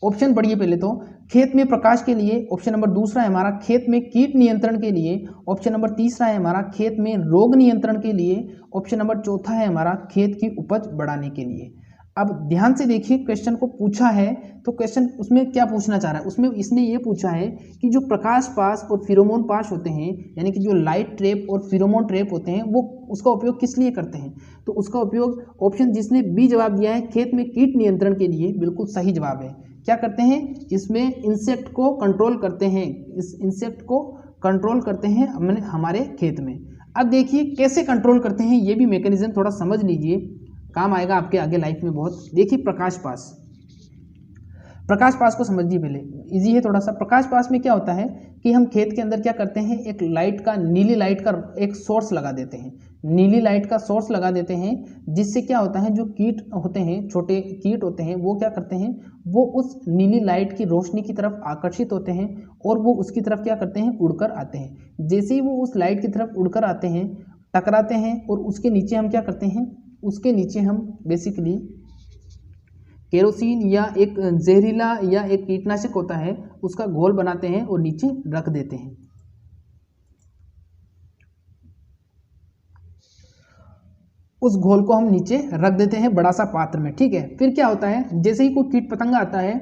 ऑप्शन पढ़िए पहले तो। खेत में प्रकाश के लिए, ऑप्शन नंबर दूसरा है हमारा खेत में कीट नियंत्रण के लिए, ऑप्शन नंबर तीसरा है हमारा खेत में रोग नियंत्रण के लिए, ऑप्शन नंबर चौथा है हमारा खेत की उपज बढ़ाने के लिए। अब ध्यान से देखिए, क्वेश्चन को पूछा है तो क्वेश्चन उसमें क्या पूछना चाह रहा है? उसमें इसने ये पूछा है कि जो प्रकाश पास और फेरोमोन पास होते हैं, यानी कि जो लाइट ट्रैप और फेरोमोन ट्रैप होते हैं, वो उसका उपयोग किस लिए करते हैं? तो उसका उपयोग, ऑप्शन जिसने बी जवाब दिया है खेत में कीट नियंत्रण के लिए, बिल्कुल सही जवाब है। क्या करते हैं? इसमें इंसेक्ट को कंट्रोल करते हैं, इस इंसेक्ट को कंट्रोल करते हैं हमारे खेत में। अब देखिए कैसे कंट्रोल करते हैं, ये भी मैकेनिज्म थोड़ा समझ लीजिए, काम आएगा आपके आगे लाइफ में बहुत। देखिए प्रकाश पास, प्रकाश पास को समझिए पहले, इजी है थोड़ा सा। प्रकाश पास में क्या होता है कि हम खेत के अंदर क्या करते हैं, एक लाइट का, नीली लाइट का एक सोर्स लगा देते हैं, नीली लाइट का सोर्स लगा देते हैं, जिससे क्या होता है जो कीट होते हैं, छोटे कीट होते हैं, वो क्या करते हैं, वो उस नीली लाइट की रोशनी की तरफ आकर्षित होते हैं और वो उसकी तरफ क्या करते हैं, उड़कर आते हैं। जैसे ही वो उस लाइट की तरफ उड़कर आते हैं, टकराते हैं और उसके नीचे हम क्या करते हैं, उसके नीचे हम बेसिकली केरोसिन या एक जहरीला या एक कीटनाशक होता है उसका घोल बनाते हैं और नीचे रख देते हैं। उस घोल को हम नीचे रख देते हैं बड़ा सा पात्र में। ठीक है, फिर क्या होता है, जैसे ही कोई कीट पतंगा आता है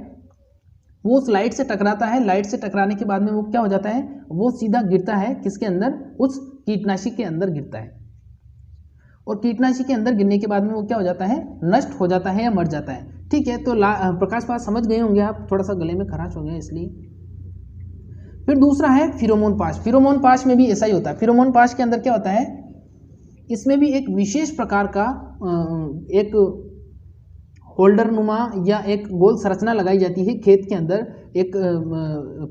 वो उस लाइट से टकराता है, लाइट से टकराने के बाद में वो क्या हो जाता है, वो सीधा गिरता है किसके अंदर, उस कीटनाशी के अंदर गिरता है। और कीटनाशी के अंदर गिरने के बाद में वो क्या हो जाता है, नष्ट हो जाता है या मर जाता है। ठीक है, तो प्रकाश पास समझ गए होंगे आप, थोड़ा सा गले में खराश हो गया इसलिए। फिर दूसरा है फेरोमोन पास। फेरोमोन पास में भी ऐसा ही होता है। फेरोमोन पास के अंदर क्या होता है, इसमें भी एक विशेष प्रकार का एक होल्डर नुमा या एक गोल संरचना लगाई जाती है खेत के अंदर एक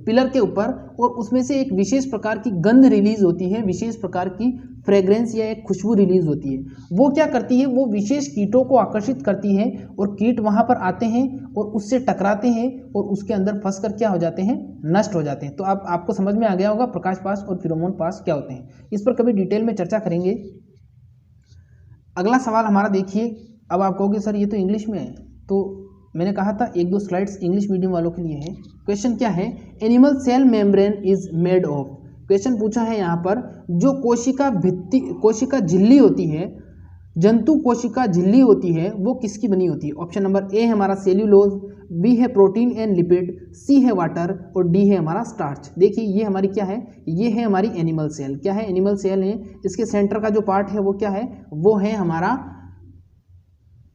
पिलर के ऊपर, और उसमें से एक विशेष प्रकार की गंध रिलीज होती है, विशेष प्रकार की फ्रेग्रेंस या एक खुशबू रिलीज होती है। वो क्या करती है, वो विशेष कीटों को आकर्षित करती है और कीट वहां पर आते हैं और उससे टकराते हैं और उसके अंदर फंसकर क्या हो जाते हैं, नष्ट हो जाते हैं। तो अब आपको समझ में आ गया होगा प्रकाश पास और फेरोमोन पास क्या होते हैं। इस पर कभी डिटेल में चर्चा करेंगे। अगला सवाल हमारा देखिए। अब आप कहोगे सर ये तो इंग्लिश में है, तो मैंने कहा था 1-2 स्लाइड्स इंग्लिश मीडियम वालों के लिए है। क्वेश्चन क्या है, animal cell membrane is made of. Question पूछा है यहाँ पर, जो कोशिका झिल्ली होती है, जंतु कोशिका झिल्ली होती है, वो किसकी बनी होती है? ऑप्शन नंबर ए है हमारा सेल्यूलोज, बी है प्रोटीन एंड लिपिड, सी है वाटर और डी है हमारा स्टार्च। देखिए ये हमारी क्या है, ये है हमारी एनिमल सेल। क्या है, एनिमल सेल है। इसके सेंटर का जो पार्ट है वो क्या है, वो है हमारा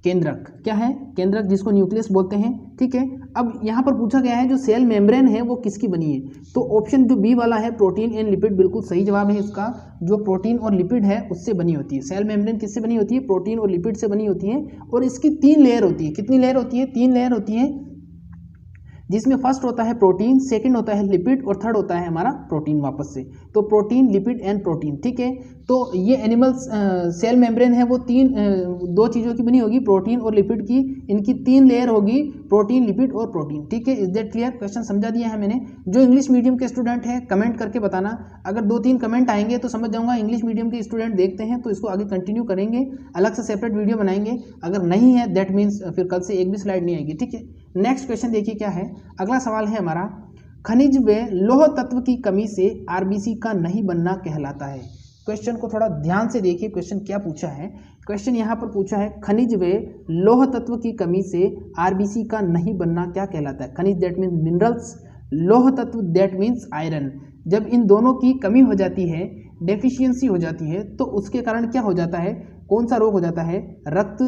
केंद्रक। क्या है? केंद्रक, जिसको न्यूक्लियस बोलते हैं। ठीक है, अब यहाँ पर पूछा गया है जो सेल मेम्ब्रेन है वो किसकी बनी है, तो ऑप्शन जो बी वाला है प्रोटीन एंड लिपिड बिल्कुल सही जवाब है इसका। जो प्रोटीन और लिपिड है उससे बनी होती है। सेल मेम्ब्रेन किससे बनी होती है? प्रोटीन और लिपिड से बनी होती है। और इसकी 3 लेयर होती है। कितनी लेयर होती है? 3 लेयर होती है, जिसमें फर्स्ट होता है प्रोटीन, सेकंड होता है लिपिड और थर्ड होता है हमारा प्रोटीन वापस से। तो प्रोटीन, लिपिड एंड प्रोटीन। ठीक है, तो ये एनिमल सेल मेम्ब्रेन है वो 2 चीज़ों की बनी होगी, प्रोटीन और लिपिड की। इनकी 3 लेयर होगी, प्रोटीन, लिपिड और प्रोटीन। ठीक है, इज दैट क्लियर? क्वेश्चन समझा दिया है मैंने। जो इंग्लिश मीडियम के स्टूडेंट हैं कमेंट करके बताना, अगर 2-3 कमेंट आएंगे तो समझ जाऊंगा इंग्लिश मीडियम के स्टूडेंट देखते हैं, तो इसको आगे कंटिन्यू करेंगे, अलग से सेपरेट वीडियो बनाएंगे। अगर नहीं है दैट मीन्स फिर कल से एक भी स्लाइड नहीं आएगी। ठीक है, नेक्स्ट क्वेश्चन देखिए क्या है। अगला सवाल है हमारा, खनिज व लौह तत्व की कमी से आरबीसी का नहीं बनना कहलाता है। क्वेश्चन को थोड़ा ध्यान से देखिए, क्वेश्चन क्या पूछा है। क्वेश्चन यहाँ पर पूछा है, खनिज व लौह तत्व की कमी से आरबीसी का नहीं बनना क्या कहलाता है। खनिज दैट मीन्स मिनरल्स, लौह तत्व दैट मीन्स आयरन। जब इन दोनों की कमी हो जाती है, डेफिशिएंसी हो जाती है, तो उसके कारण क्या हो जाता है, कौन सा रोग हो जाता है? रक्त,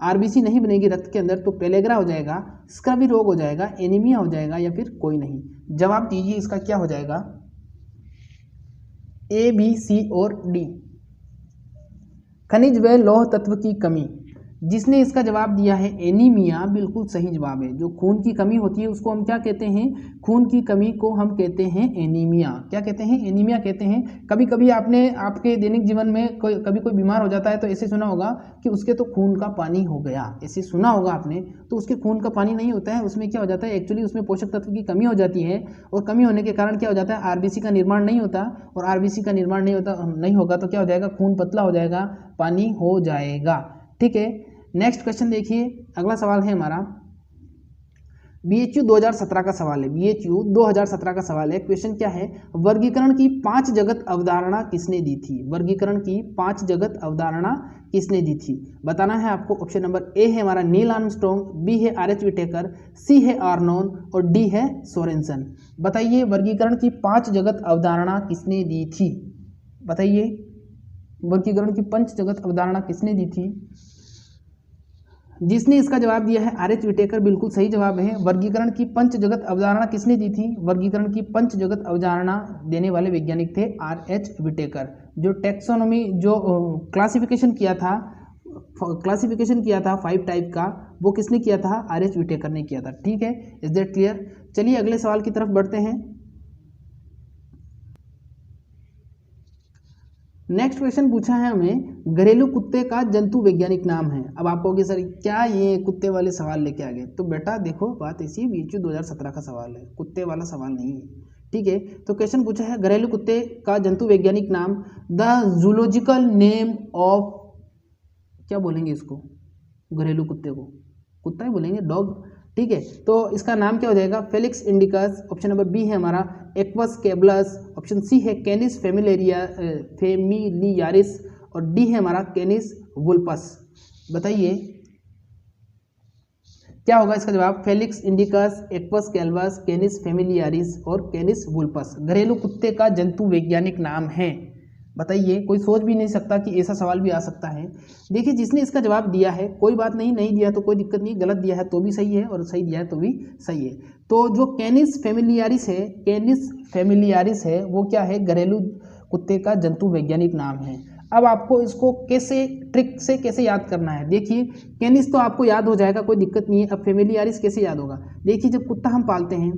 आरबीसी नहीं बनेगी रक्त के अंदर, तो पेलेग्रा हो जाएगा, स्क्रबी रोग हो जाएगा, एनीमिया हो जाएगा, या फिर कोई नहीं। जवाब दीजिए इसका क्या हो जाएगा? ए, बी, सी और डी। खनिज व लौह तत्व की कमी, जिसने इसका जवाब दिया है एनीमिया, बिल्कुल सही जवाब है। जो खून की कमी होती है उसको हम क्या कहते हैं? खून की कमी को हम कहते हैं एनीमिया। क्या कहते हैं? एनीमिया कहते हैं। कभी कभी आपने आपके दैनिक जीवन में कभी कोई बीमार हो जाता है तो ऐसे सुना होगा कि उसके तो खून का पानी हो गया, ऐसे सुना होगा आपने। तो उसके खून का पानी नहीं होता है, उसमें क्या हो जाता है, एक्चुअली उसमें पोषक तत्व की कमी हो जाती है, और कमी होने के कारण क्या हो जाता है, आरबीसी का निर्माण नहीं होता, और आरबीसी का निर्माण नहीं होगा तो क्या हो जाएगा, खून पतला हो जाएगा, पानी हो जाएगा। ठीक है, नेक्स्ट क्वेश्चन देखिए। अगला सवाल है हमारा, BHU 2017 का सवाल है। BHU 2017 का सवाल है। क्वेश्चन क्या है, वर्गीकरण की 5 जगत अवधारणा किसने दी थी? वर्गीकरण की 5 जगत अवधारणा किसने दी थी? बताना है आपको। ऑप्शन नंबर ए है हमारा नील आर्मस्ट्रॉन्ग, बी है आर एच विटेकर, सी है आर्नोन और डी है सोरेनसन। बताइए वर्गीकरण की 5 जगत अवधारणा किसने दी थी? बताइए वर्गीकरण की 5 जगत अवधारणा किसने दी थी? जिसने इसका जवाब दिया है आर एच विटेकर, बिल्कुल सही जवाब है। वर्गीकरण की 5 जगत अवधारणा किसने दी थी? वर्गीकरण की 5 जगत अवधारणा देने वाले वैज्ञानिक थे आर एच विटेकर। जो टैक्सोनॉमी, जो क्लासिफिकेशन किया था 5 टाइप का, वो किसने किया था? आर एच विटेकर ने किया था। ठीक है, इज दैट क्लियर? चलिए अगले सवाल की तरफ बढ़ते हैं। नेक्स्ट क्वेश्चन पूछा है हमें, घरेलू कुत्ते का जंतु वैज्ञानिक नाम है। अब आप कहोगे सर क्या ये कुत्ते वाले सवाल लेके आ गए? तो बेटा देखो बात ऐसी है, BHU 2017 का सवाल है, कुत्ते वाला सवाल नहीं है। ठीक है, तो क्वेश्चन पूछा है घरेलू कुत्ते का जंतु वैज्ञानिक नाम, द जूलॉजिकल नेम ऑफ, क्या बोलेंगे इसको, घरेलू कुत्ते को कुत्ता ही बोलेंगे, डॉग। ठीक है, तो इसका नाम क्या हो जाएगा? Felis indicus. Option number B है हमारा एक्वस कैबलस, ऑप्शन सी है कैनिस फेमिलियारिस और डी है हमारा कैनिस वुल्पस। बताइए क्या होगा इसका जवाब? फेलिक्स इंडिकस, एक्वस कैबलस, कैनिस फेमिलियारिस और कैनिस वुल्पस घरेलू कुत्ते का जंतु वैज्ञानिक नाम है। बताइए, कोई सोच भी नहीं सकता कि ऐसा सवाल भी आ सकता है। देखिए जिसने इसका जवाब दिया है, कोई बात नहीं, नहीं दिया तो कोई दिक्कत नहीं, गलत दिया है तो भी सही है और सही दिया है तो भी सही है। तो जो कैनिस फेमिलियारिस है वो क्या है? घरेलू कुत्ते का जंतु वैज्ञानिक नाम है। अब आपको इसको कैसे, ट्रिक से कैसे याद करना है? देखिए कैनिस तो आपको याद हो जाएगा, कोई दिक्कत नहीं है। अब फेमिलियारिस कैसे याद होगा? देखिए जब कुत्ता हम पालते हैं,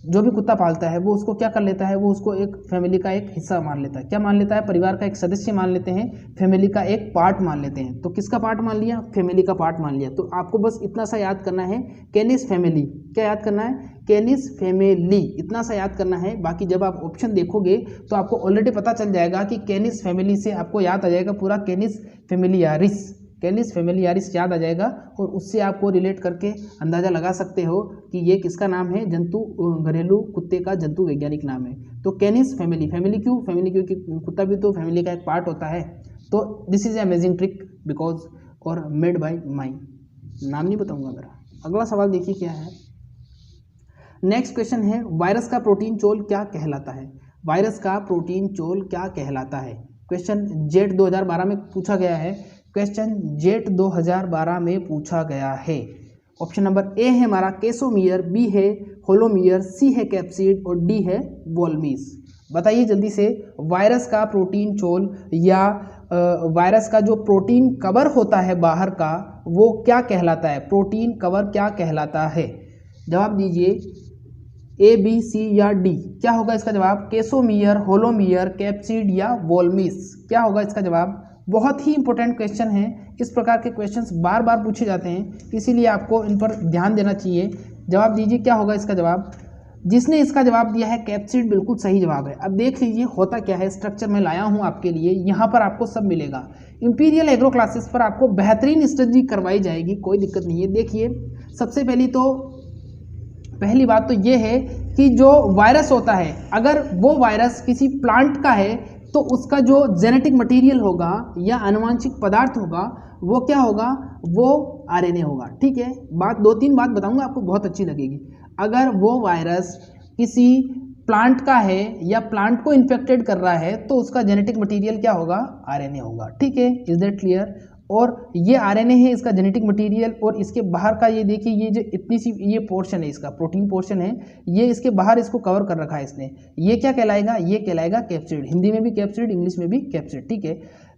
जो भी कुत्ता पालता है वो उसको क्या कर लेता है, वो उसको एक फैमिली का एक हिस्सा मान लेता है। क्या मान लेता है? परिवार का एक सदस्य मान लेते हैं, फैमिली का एक पार्ट मान लेते हैं। तो किसका पार्ट मान लिया? फैमिली का पार्ट मान लिया। तो आपको बस इतना सा याद करना है, कैनिस फैमिली। क्या याद करना है? कैनिस फैमिली, इतना सा याद करना है। बाकी जब आप ऑप्शन देखोगे तो आपको ऑलरेडी पता चल जाएगा कि कैनिस फैमिली से आपको याद आ जाएगा पूरा कैनिस फेमिलियारिस याद आ जाएगा, और उससे आपको रिलेट करके अंदाज़ा लगा सकते हो कि ये किसका नाम है, घरेलू कुत्ते का जंतु वैज्ञानिक नाम है। तो कैनिस फैमिली क्योंकि कुत्ता भी तो फैमिली का एक पार्ट होता है। तो this is amazing trick because और मेड बाय माई, नाम नहीं बताऊंगा मेरा। अगला सवाल देखिए क्या है। नेक्स्ट क्वेश्चन है, वायरस का प्रोटीन चोल क्या कहलाता है? वायरस का प्रोटीन चोल क्या कहलाता है? क्वेश्चन जेट 2012 में पूछा गया है। क्वेश्चन जेट 2012 में पूछा गया है। ऑप्शन नंबर ए है हमारा कैसोमियर, बी है होलोमियर, सी है कैप्सिड और डी है वोल्मीज। बताइए जल्दी से, वायरस का प्रोटीन चोल या वायरस का जो प्रोटीन कवर होता है बाहर का वो क्या कहलाता है? प्रोटीन कवर क्या कहलाता है? जवाब दीजिए, ए बी सी या डी। क्या होगा इसका जवाब? कैसोमियर, होलोमियर, कैप्सिड या वोल्मीज। क्या होगा इसका जवाब? बहुत ही इंपॉर्टेंट क्वेश्चन है। इस प्रकार के क्वेश्चंस बार बार पूछे जाते हैं, इसीलिए आपको इन पर ध्यान देना चाहिए। जवाब दीजिए, क्या होगा इसका जवाब? जिसने इसका जवाब दिया है कैप्सिड, बिल्कुल सही जवाब है। अब देख लीजिए होता क्या है, स्ट्रक्चर में लाया हूं आपके लिए, यहाँ पर आपको सब मिलेगा। इंपीरियल एग्रो क्लासेस पर आपको बेहतरीन स्टडी करवाई जाएगी, कोई दिक्कत नहीं है। देखिए सबसे पहली बात तो ये है कि जो वायरस होता है, अगर वो वायरस किसी प्लांट का है तो उसका जो जेनेटिक मटेरियल होगा या आनुवंशिक पदार्थ होगा वो क्या होगा? वो आरएनए होगा। ठीक है, दो तीन बात बताऊंगा आपको, बहुत अच्छी लगेगी। अगर वो वायरस किसी प्लांट का है या प्लांट को इन्फेक्टेड कर रहा है तो उसका जेनेटिक मटेरियल क्या होगा? आरएनए होगा। ठीक है, इज दैट क्लियर? और ये आरएनए है इसका जेनेटिक मटेरियल, और इसके बाहर का ये देखिए, ये जो इतनी सी ये पोर्शन है, इसका प्रोटीन पोर्शन है, ये इसके बाहर इसको कवर कर रखा है इसने। ये क्या कहलाएगा? ये कहलाएगा कैप्सिड। हिंदी में भी कैप्सिड, इंग्लिश में भी कैप्सिड। ठीक है,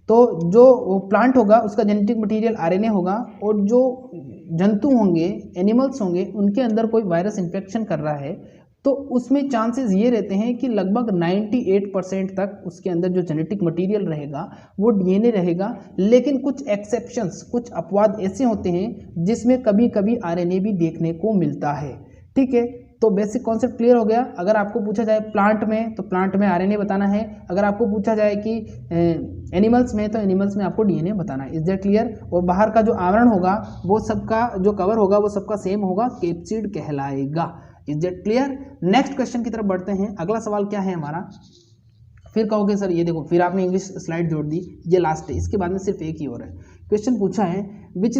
तो जो प्लांट होगा उसका जेनेटिक मटेरियल आरएनए होगा, और जो जंतु होंगे, एनिमल्स होंगे, उनके अंदर कोई वायरस इन्फेक्शन कर रहा है तो उसमें चांसेस ये रहते हैं कि लगभग 98% तक उसके अंदर जो जेनेटिक मटेरियल रहेगा वो डीएनए रहेगा। लेकिन कुछ एक्सेप्शंस, कुछ अपवाद ऐसे होते हैं जिसमें कभी कभी आरएनए भी देखने को मिलता है। ठीक है, तो बेसिक कॉन्सेप्ट क्लियर हो गया। अगर आपको पूछा जाए प्लांट में तो प्लांट में आरएनए बताना है, अगर आपको पूछा जाए कि एनिमल्स में तो एनिमल्स में आपको डीएनए बताना है। Is that clear? और बाहर का जो आवरण होगा वो सबका जो कवर होगा वो सबका सेम होगा, कैप्सिड कहलाएगा। Is that clear? Next question की तरफ बढ़ते हैं। अगला सवाल क्या है हमारा? फिर कहोगे सर ये देखो, फिर आपने इंग्लिश स्लाइड जोड़ दी, ये लास्ट है, इसके बाद में सिर्फ एक ही और है। क्वेश्चन पूछा है which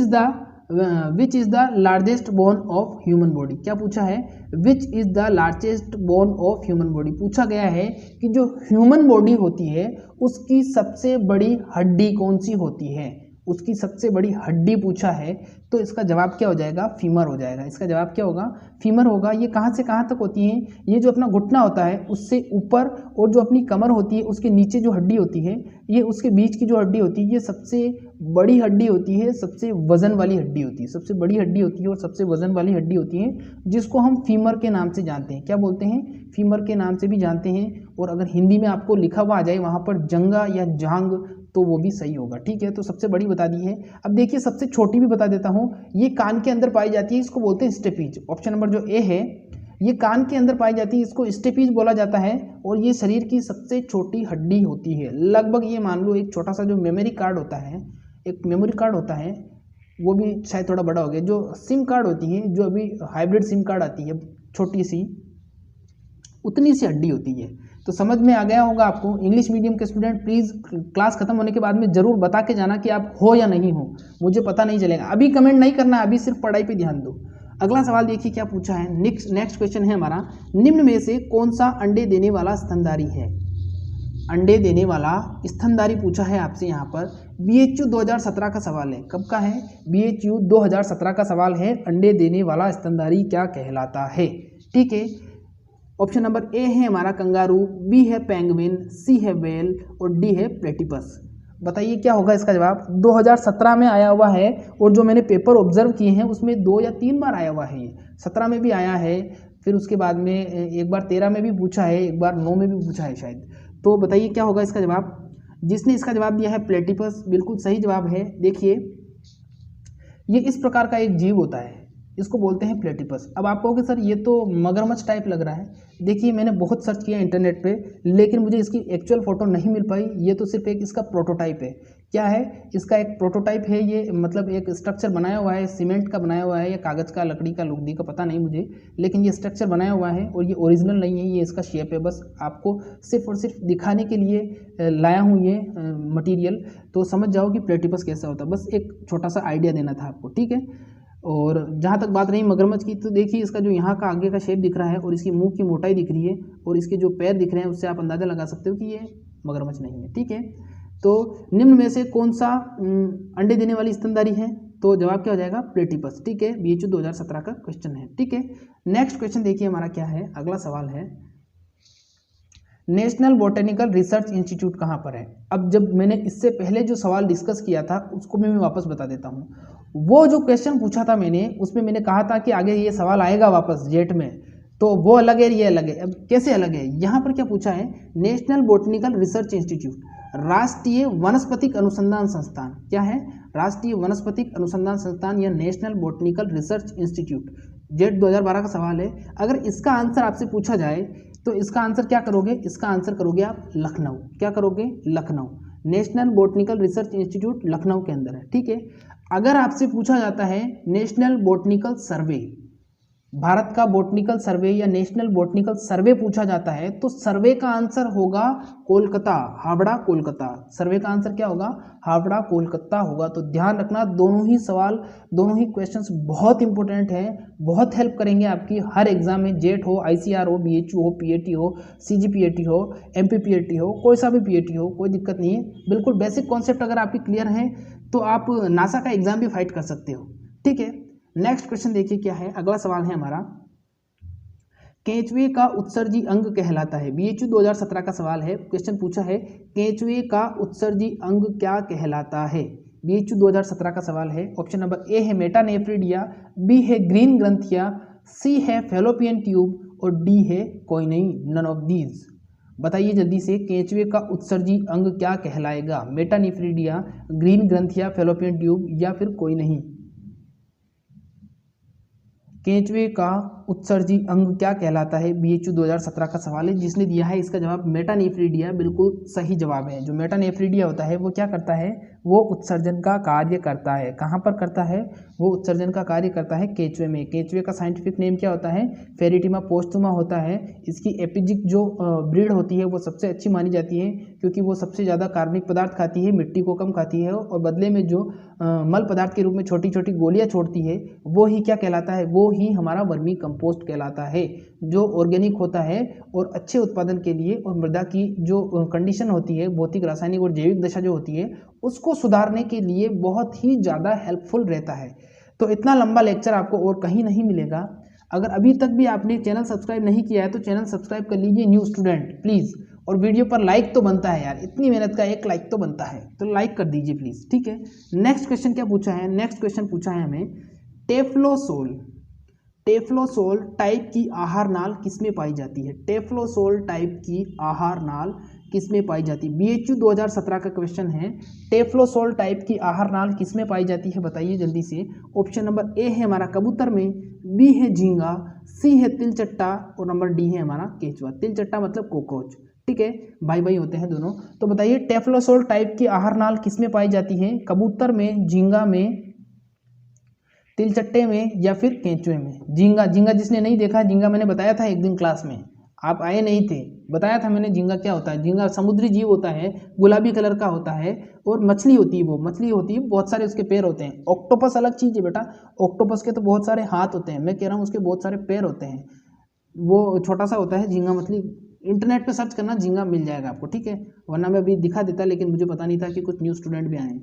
is the largest bone of human body. क्या पूछा है? Which is the largest bone of human body. पूछा गया है कि जो ह्यूमन बॉडी होती है उसकी सबसे बड़ी हड्डी कौन सी होती है? उसकी सबसे बड़ी हड्डी पूछा है, तो इसका जवाब क्या हो जाएगा? फीमर हो जाएगा। इसका जवाब क्या होगा? फीमर होगा। ये कहाँ से कहाँ तक होती है? ये जो अपना घुटना होता है उससे ऊपर, और जो अपनी कमर होती है उसके नीचे जो हड्डी होती है, ये उसके बीच की जो हड्डी होती है, ये सबसे बड़ी हड्डी होती है, सबसे वजन वाली हड्डी होती है, सबसे बड़ी हड्डी होती है और सबसे वजन वाली हड्डी होती है, जिसको हम फीमर के नाम से जानते हैं। क्या बोलते हैं? फीमर के नाम से भी जानते हैं। और अगर हिंदी में आपको लिखा हुआ आ जाए वहाँ पर जंगा या जांग तो वो भी सही होगा। ठीक है, तो सबसे बड़ी बता दी है। अब देखिए सबसे छोटी भी बता देता हूँ, ये कान के अंदर पाई जाती है, इसको बोलते हैं स्टेपीज। ऑप्शन नंबर जो ए है, ये कान के अंदर पाई जाती है, इसको स्टेपीज बोला जाता है, और ये शरीर की सबसे छोटी हड्डी होती है। लगभग ये मान लो एक छोटा सा जो मेमोरी कार्ड होता है, एक मेमोरी कार्ड होता है, वो भी शायद थोड़ा बड़ा हो गया, जो सिम कार्ड होती है, जो अभी हाइब्रिड सिम कार्ड आती है छोटी सी, उतनी सी हड्डी होती है। तो समझ में आ गया होगा आपको। इंग्लिश मीडियम के स्टूडेंट प्लीज़ क्लास खत्म होने के बाद में ज़रूर बता के जाना कि आप हो या नहीं हो, मुझे पता नहीं चलेगा। अभी कमेंट नहीं करना, अभी सिर्फ पढ़ाई पे ध्यान दो। अगला सवाल देखिए क्या पूछा है। नेक्स्ट क्वेश्चन है हमारा, निम्न में से कौन सा अंडे देने वाला स्तनधारी है? अंडे देने वाला स्तनधारी पूछा है आपसे यहाँ पर। BHU 2017 का सवाल है। कब का है? BHU 2017 का सवाल है। अंडे देने वाला स्तनधारी क्या कहलाता है? ठीक है, ऑप्शन नंबर ए है हमारा कंगारू, बी है पेंगुइन, सी है व्हेल और डी है प्लेटिपस। बताइए क्या होगा इसका जवाब? 2017 में आया हुआ है, और जो मैंने पेपर ऑब्जर्व किए हैं उसमें 2 या 3 बार आया हुआ है। ये 17 में भी आया है, फिर उसके बाद में एक बार 13 में भी पूछा है, एक बार 9 में भी पूछा है शायद। तो बताइए क्या होगा इसका जवाब? जिसने इसका जवाब दिया है प्लेटिपस, बिल्कुल सही जवाब है। देखिए ये इस प्रकार का एक जीव होता है, इसको बोलते हैं प्लेटिपस। अब आप कहोगे सर ये तो मगरमच्छ टाइप लग रहा है। देखिए मैंने बहुत सर्च किया इंटरनेट पे, लेकिन मुझे इसकी एक्चुअल फ़ोटो नहीं मिल पाई। ये तो सिर्फ एक इसका प्रोटोटाइप है। क्या है? इसका एक प्रोटोटाइप है ये, मतलब एक स्ट्रक्चर बनाया हुआ है, सीमेंट का बनाया हुआ है या कागज़ का, लकड़ी का, लुगदी का, पता नहीं मुझे, लेकिन ये स्ट्रक्चर बनाया हुआ है और ये ओरिजिनल नहीं है, ये इसका शेप है। बस आपको सिर्फ और सिर्फ दिखाने के लिए लाया हूँ ये मटीरियल, तो समझ जाओ कि प्लेटिपस कैसा होता है। बस एक छोटा सा आइडिया देना था आपको। ठीक है, और जहाँ तक बात रही मगरमच्छ की, तो देखिए इसका जो यहाँ का आगे का शेप दिख रहा है और इसकी मुंह की मोटाई दिख रही है और इसके जो पैर दिख रहे हैं, उससे आप अंदाज़ा लगा सकते हो कि ये मगरमच्छ नहीं है। ठीक है, तो निम्न में से कौन सा अंडे देने वाली स्तनधारी है? तो जवाब क्या हो जाएगा? प्लेटिपस। ठीक है, BHU 2017 का क्वेश्चन है। ठीक है, नेक्स्ट क्वेश्चन देखिए हमारा क्या है, अगला सवाल है नेशनल बॉटेनिकल रिसर्च इंस्टीट्यूट कहाँ पर है? अब जब मैंने इससे पहले जो सवाल डिस्कस किया था उसको मैं वापस बता देता हूँ। वो जो क्वेश्चन पूछा था मैंने, उसमें मैंने कहा था कि आगे ये सवाल आएगा वापस जेट में, तो वो अलग है, ये अलग है। अब कैसे अलग है? यहाँ पर क्या पूछा है, नेशनल बॉटेनिकल रिसर्च इंस्टीट्यूट, राष्ट्रीय वनस्पतिक अनुसंधान संस्थान। क्या है? राष्ट्रीय वनस्पतिक अनुसंधान संस्थान या national botanical research institute. Jet 2012 का सवाल है। अगर इसका आंसर आपसे पूछा जाए तो इसका आंसर क्या करोगे? इसका आंसर करोगे आप लखनऊ। क्या करोगे? Lucknow. National botanical research institute Lucknow के अंदर है। ठीक है, अगर आपसे पूछा जाता है नेशनल बॉटेनिकल सर्वे, भारत का बॉटनिकल सर्वे या नेशनल बॉटनिकल सर्वे पूछा जाता है, तो सर्वे का आंसर होगा कोलकाता, हावड़ा कोलकाता। सर्वे का आंसर क्या होगा? हावड़ा कोलकाता होगा। तो ध्यान रखना, दोनों ही सवाल, दोनों ही क्वेश्चंस बहुत इंपॉर्टेंट हैं, बहुत हेल्प करेंगे आपकी हर एग्जाम में, जेट हो, ICR हो, BHU हो, PAT हो, CGPAT हो, MPPAT हो, कोई सा भी PAT हो, कोई दिक्कत नहीं है। बिल्कुल बेसिक कॉन्सेप्ट अगर आपकी क्लियर है तो आप नासा का एग्जाम भी फाइट कर सकते हो। ठीक है, नेक्स्ट क्वेश्चन देखिए क्या है, अगला सवाल है हमारा, केंचुए का उत्सर्जी अंग कहलाता है। BHU 2017 का सवाल है, क्वेश्चन पूछा है केंचुए का उत्सर्जी अंग क्या कहलाता है? BHU 2017 का सवाल है। ऑप्शन नंबर ए है मेटानेफ्रिडिया, बी है ग्रीन ग्रंथिया, सी है फैलोपियन ट्यूब और डी है कोई नहीं, नन ऑफ दीज। बताइए जल्दी से, केंचुए का उत्सर्जी अंग क्या कहलाएगा? मेटानेफ्रिडिया, ग्रीन ग्रंथिया, फैलोपियन ट्यूब या फिर कोई नहीं? केंचुए का उत्सर्जी अंग क्या कहलाता है? BHU 2017 का सवाल है। जिसने दिया है इसका जवाब मेटानेफ्रिडिया बिल्कुल सही जवाब है। जो मेटानेफ्रिडिया होता है वो क्या करता है? वो उत्सर्जन का कार्य करता है। कहाँ पर करता है? वो उत्सर्जन का कार्य करता है केंचुए में। केंचुए का साइंटिफिक नेम क्या होता है? फेरिटिमा पोस्टुमा होता है। इसकी एपिजिक जो ब्रीड होती है वो सबसे अच्छी मानी जाती है, क्योंकि वो सबसे ज़्यादा कार्बनिक पदार्थ खाती है, मिट्टी को कम खाती है, और बदले में जो मल पदार्थ के रूप में छोटी छोटी गोलियां छोड़ती है वो ही क्या कहलाता है? वो ही हमारा वर्मी कंपोस्ट कहलाता है, जो ऑर्गेनिक होता है और अच्छे उत्पादन के लिए और मृदा की जो कंडीशन होती है, भौतिक, रासायनिक और जैविक दशा जो होती है, उसको सुधारने के लिए बहुत ही ज़्यादा हेल्पफुल रहता है। तो इतना लंबा लेक्चर आपको और कहीं नहीं मिलेगा। अगर अभी तक भी आपने चैनल सब्सक्राइब नहीं किया है तो चैनल सब्सक्राइब कर लीजिए, न्यू स्टूडेंट प्लीज़। और वीडियो पर लाइक तो बनता है यार, इतनी मेहनत का एक लाइक तो बनता है, तो लाइक कर दीजिए प्लीज़। ठीक है, नेक्स्ट क्वेश्चन क्या पूछा है? नेक्स्ट क्वेश्चन पूछा है हमें टेफ्लोसोल, टेफ्लोसोल टाइप की आहार नाल किसमें पाई जाती है? टेफ्लोसोल टाइप की आहार नाल किसमें पाई जाती है? BHU 2017 का क्वेश्चन है, टेफ्लोसोल टाइप की आहार नाल किसमें पाई जाती है? बताइए जल्दी से। ऑप्शन नंबर ए है हमारा कबूतर में, बी है झींगा, सी है तिलचट्टा और नंबर डी है हमारा केंचुआ। तिलचट्टा मतलब कॉकरोच। ठीक है, भाई भाई होते हैं दोनों। तो बताइए टेफ्लोसोल टाइप की आहार नाल किसमें पाई जाती है? कबूतर में, झींगा में, तिलचट्टे में या फिर केंचुए में? झींगा, झींगा जिसने नहीं देखा, झींगा मैंने बताया था एक दिन क्लास में, आप आए नहीं थे, बताया था मैंने झींगा क्या होता है। झींगा समुद्री जीव होता है, गुलाबी कलर का होता है और मछली होती है, वो मछली होती है, बहुत सारे उसके पैर होते हैं। ऑक्टोपस अलग चीज़ है बेटा, ऑक्टोपस के तो बहुत सारे हाथ होते हैं, मैं कह रहा हूँ उसके बहुत सारे पैर होते हैं, वो छोटा सा होता है झींगा मछली। इंटरनेट पे सर्च करना, झींगा मिल जाएगा आपको। ठीक है, वरना मैं अभी दिखा देता, लेकिन मुझे पता नहीं था कि कुछ न्यू स्टूडेंट भी आए।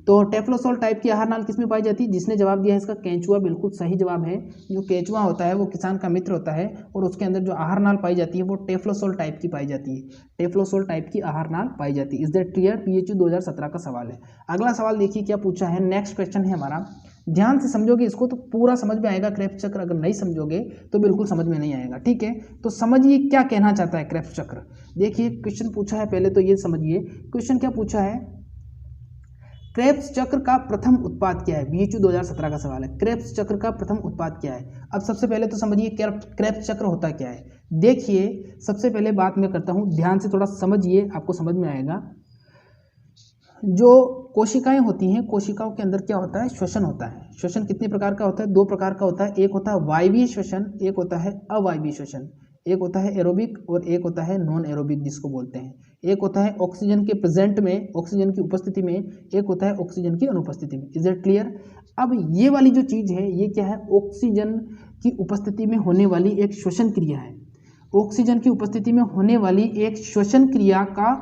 तो टेफ्लोसोल टाइप की आहार नाल किसमें पाई जाती है? जिसने जवाब दिया है इसका केंचुआ बिल्कुल सही जवाब है। जो केंचुआ होता है वो किसान का मित्र होता है और उसके अंदर जो आहार नाल पाई जाती है वो टेफ्लोसोल टाइप की पाई जाती है। टेफ्लोसोल टाइप की आहार नाल पाई जाती है। Is that clear? BHU 2017 का सवाल है। अगला सवाल देखिए क्या पूछा है। नेक्स्ट क्वेश्चन है हमारा, ध्यान से समझोगे इसको तो पूरा समझ में आएगा। क्रेब्स चक्र अगर नहीं समझोगे तो बिल्कुल समझ में नहीं आएगा। ठीक है, तो समझिए क्या कहना चाहता है क्रेब्स चक्र। देखिए क्वेश्चन पूछा है, पहले तो ये समझिए क्वेश्चन क्या पूछा है। क्रेब्स चक्र का प्रथम उत्पाद क्या है? BHU 2017 का सवाल है। क्रेब्स चक्र का प्रथम उत्पाद क्या है? अब सबसे पहले तो समझिए क्रेब्स चक्र होता क्या है। देखिए सबसे पहले बात मैं करता हूं, ध्यान से थोड़ा समझिए, आपको समझ में आएगा। जो कोशिकाएं होती हैं, कोशिकाओं के अंदर क्या होता है? श्वसन होता है। श्वसन कितने प्रकार का होता है? दो प्रकार का होता है। एक होता है वायवीय श्वसन, एक होता है अवायवीय श्वसन। एक होता है एरोबिक और एक होता है नॉन एरोबिक जिसको बोलते हैं। एक होता है ऑक्सीजन के प्रेजेंट में, ऑक्सीजन की उपस्थिति में, एक होता है ऑक्सीजन की अनुपस्थिति में। Is it clear? अब ये वाली जो चीज़ है ये क्या है? ऑक्सीजन की उपस्थिति में होने वाली एक श्वसन क्रिया है। ऑक्सीजन की उपस्थिति में होने वाली एक श्वसन क्रिया का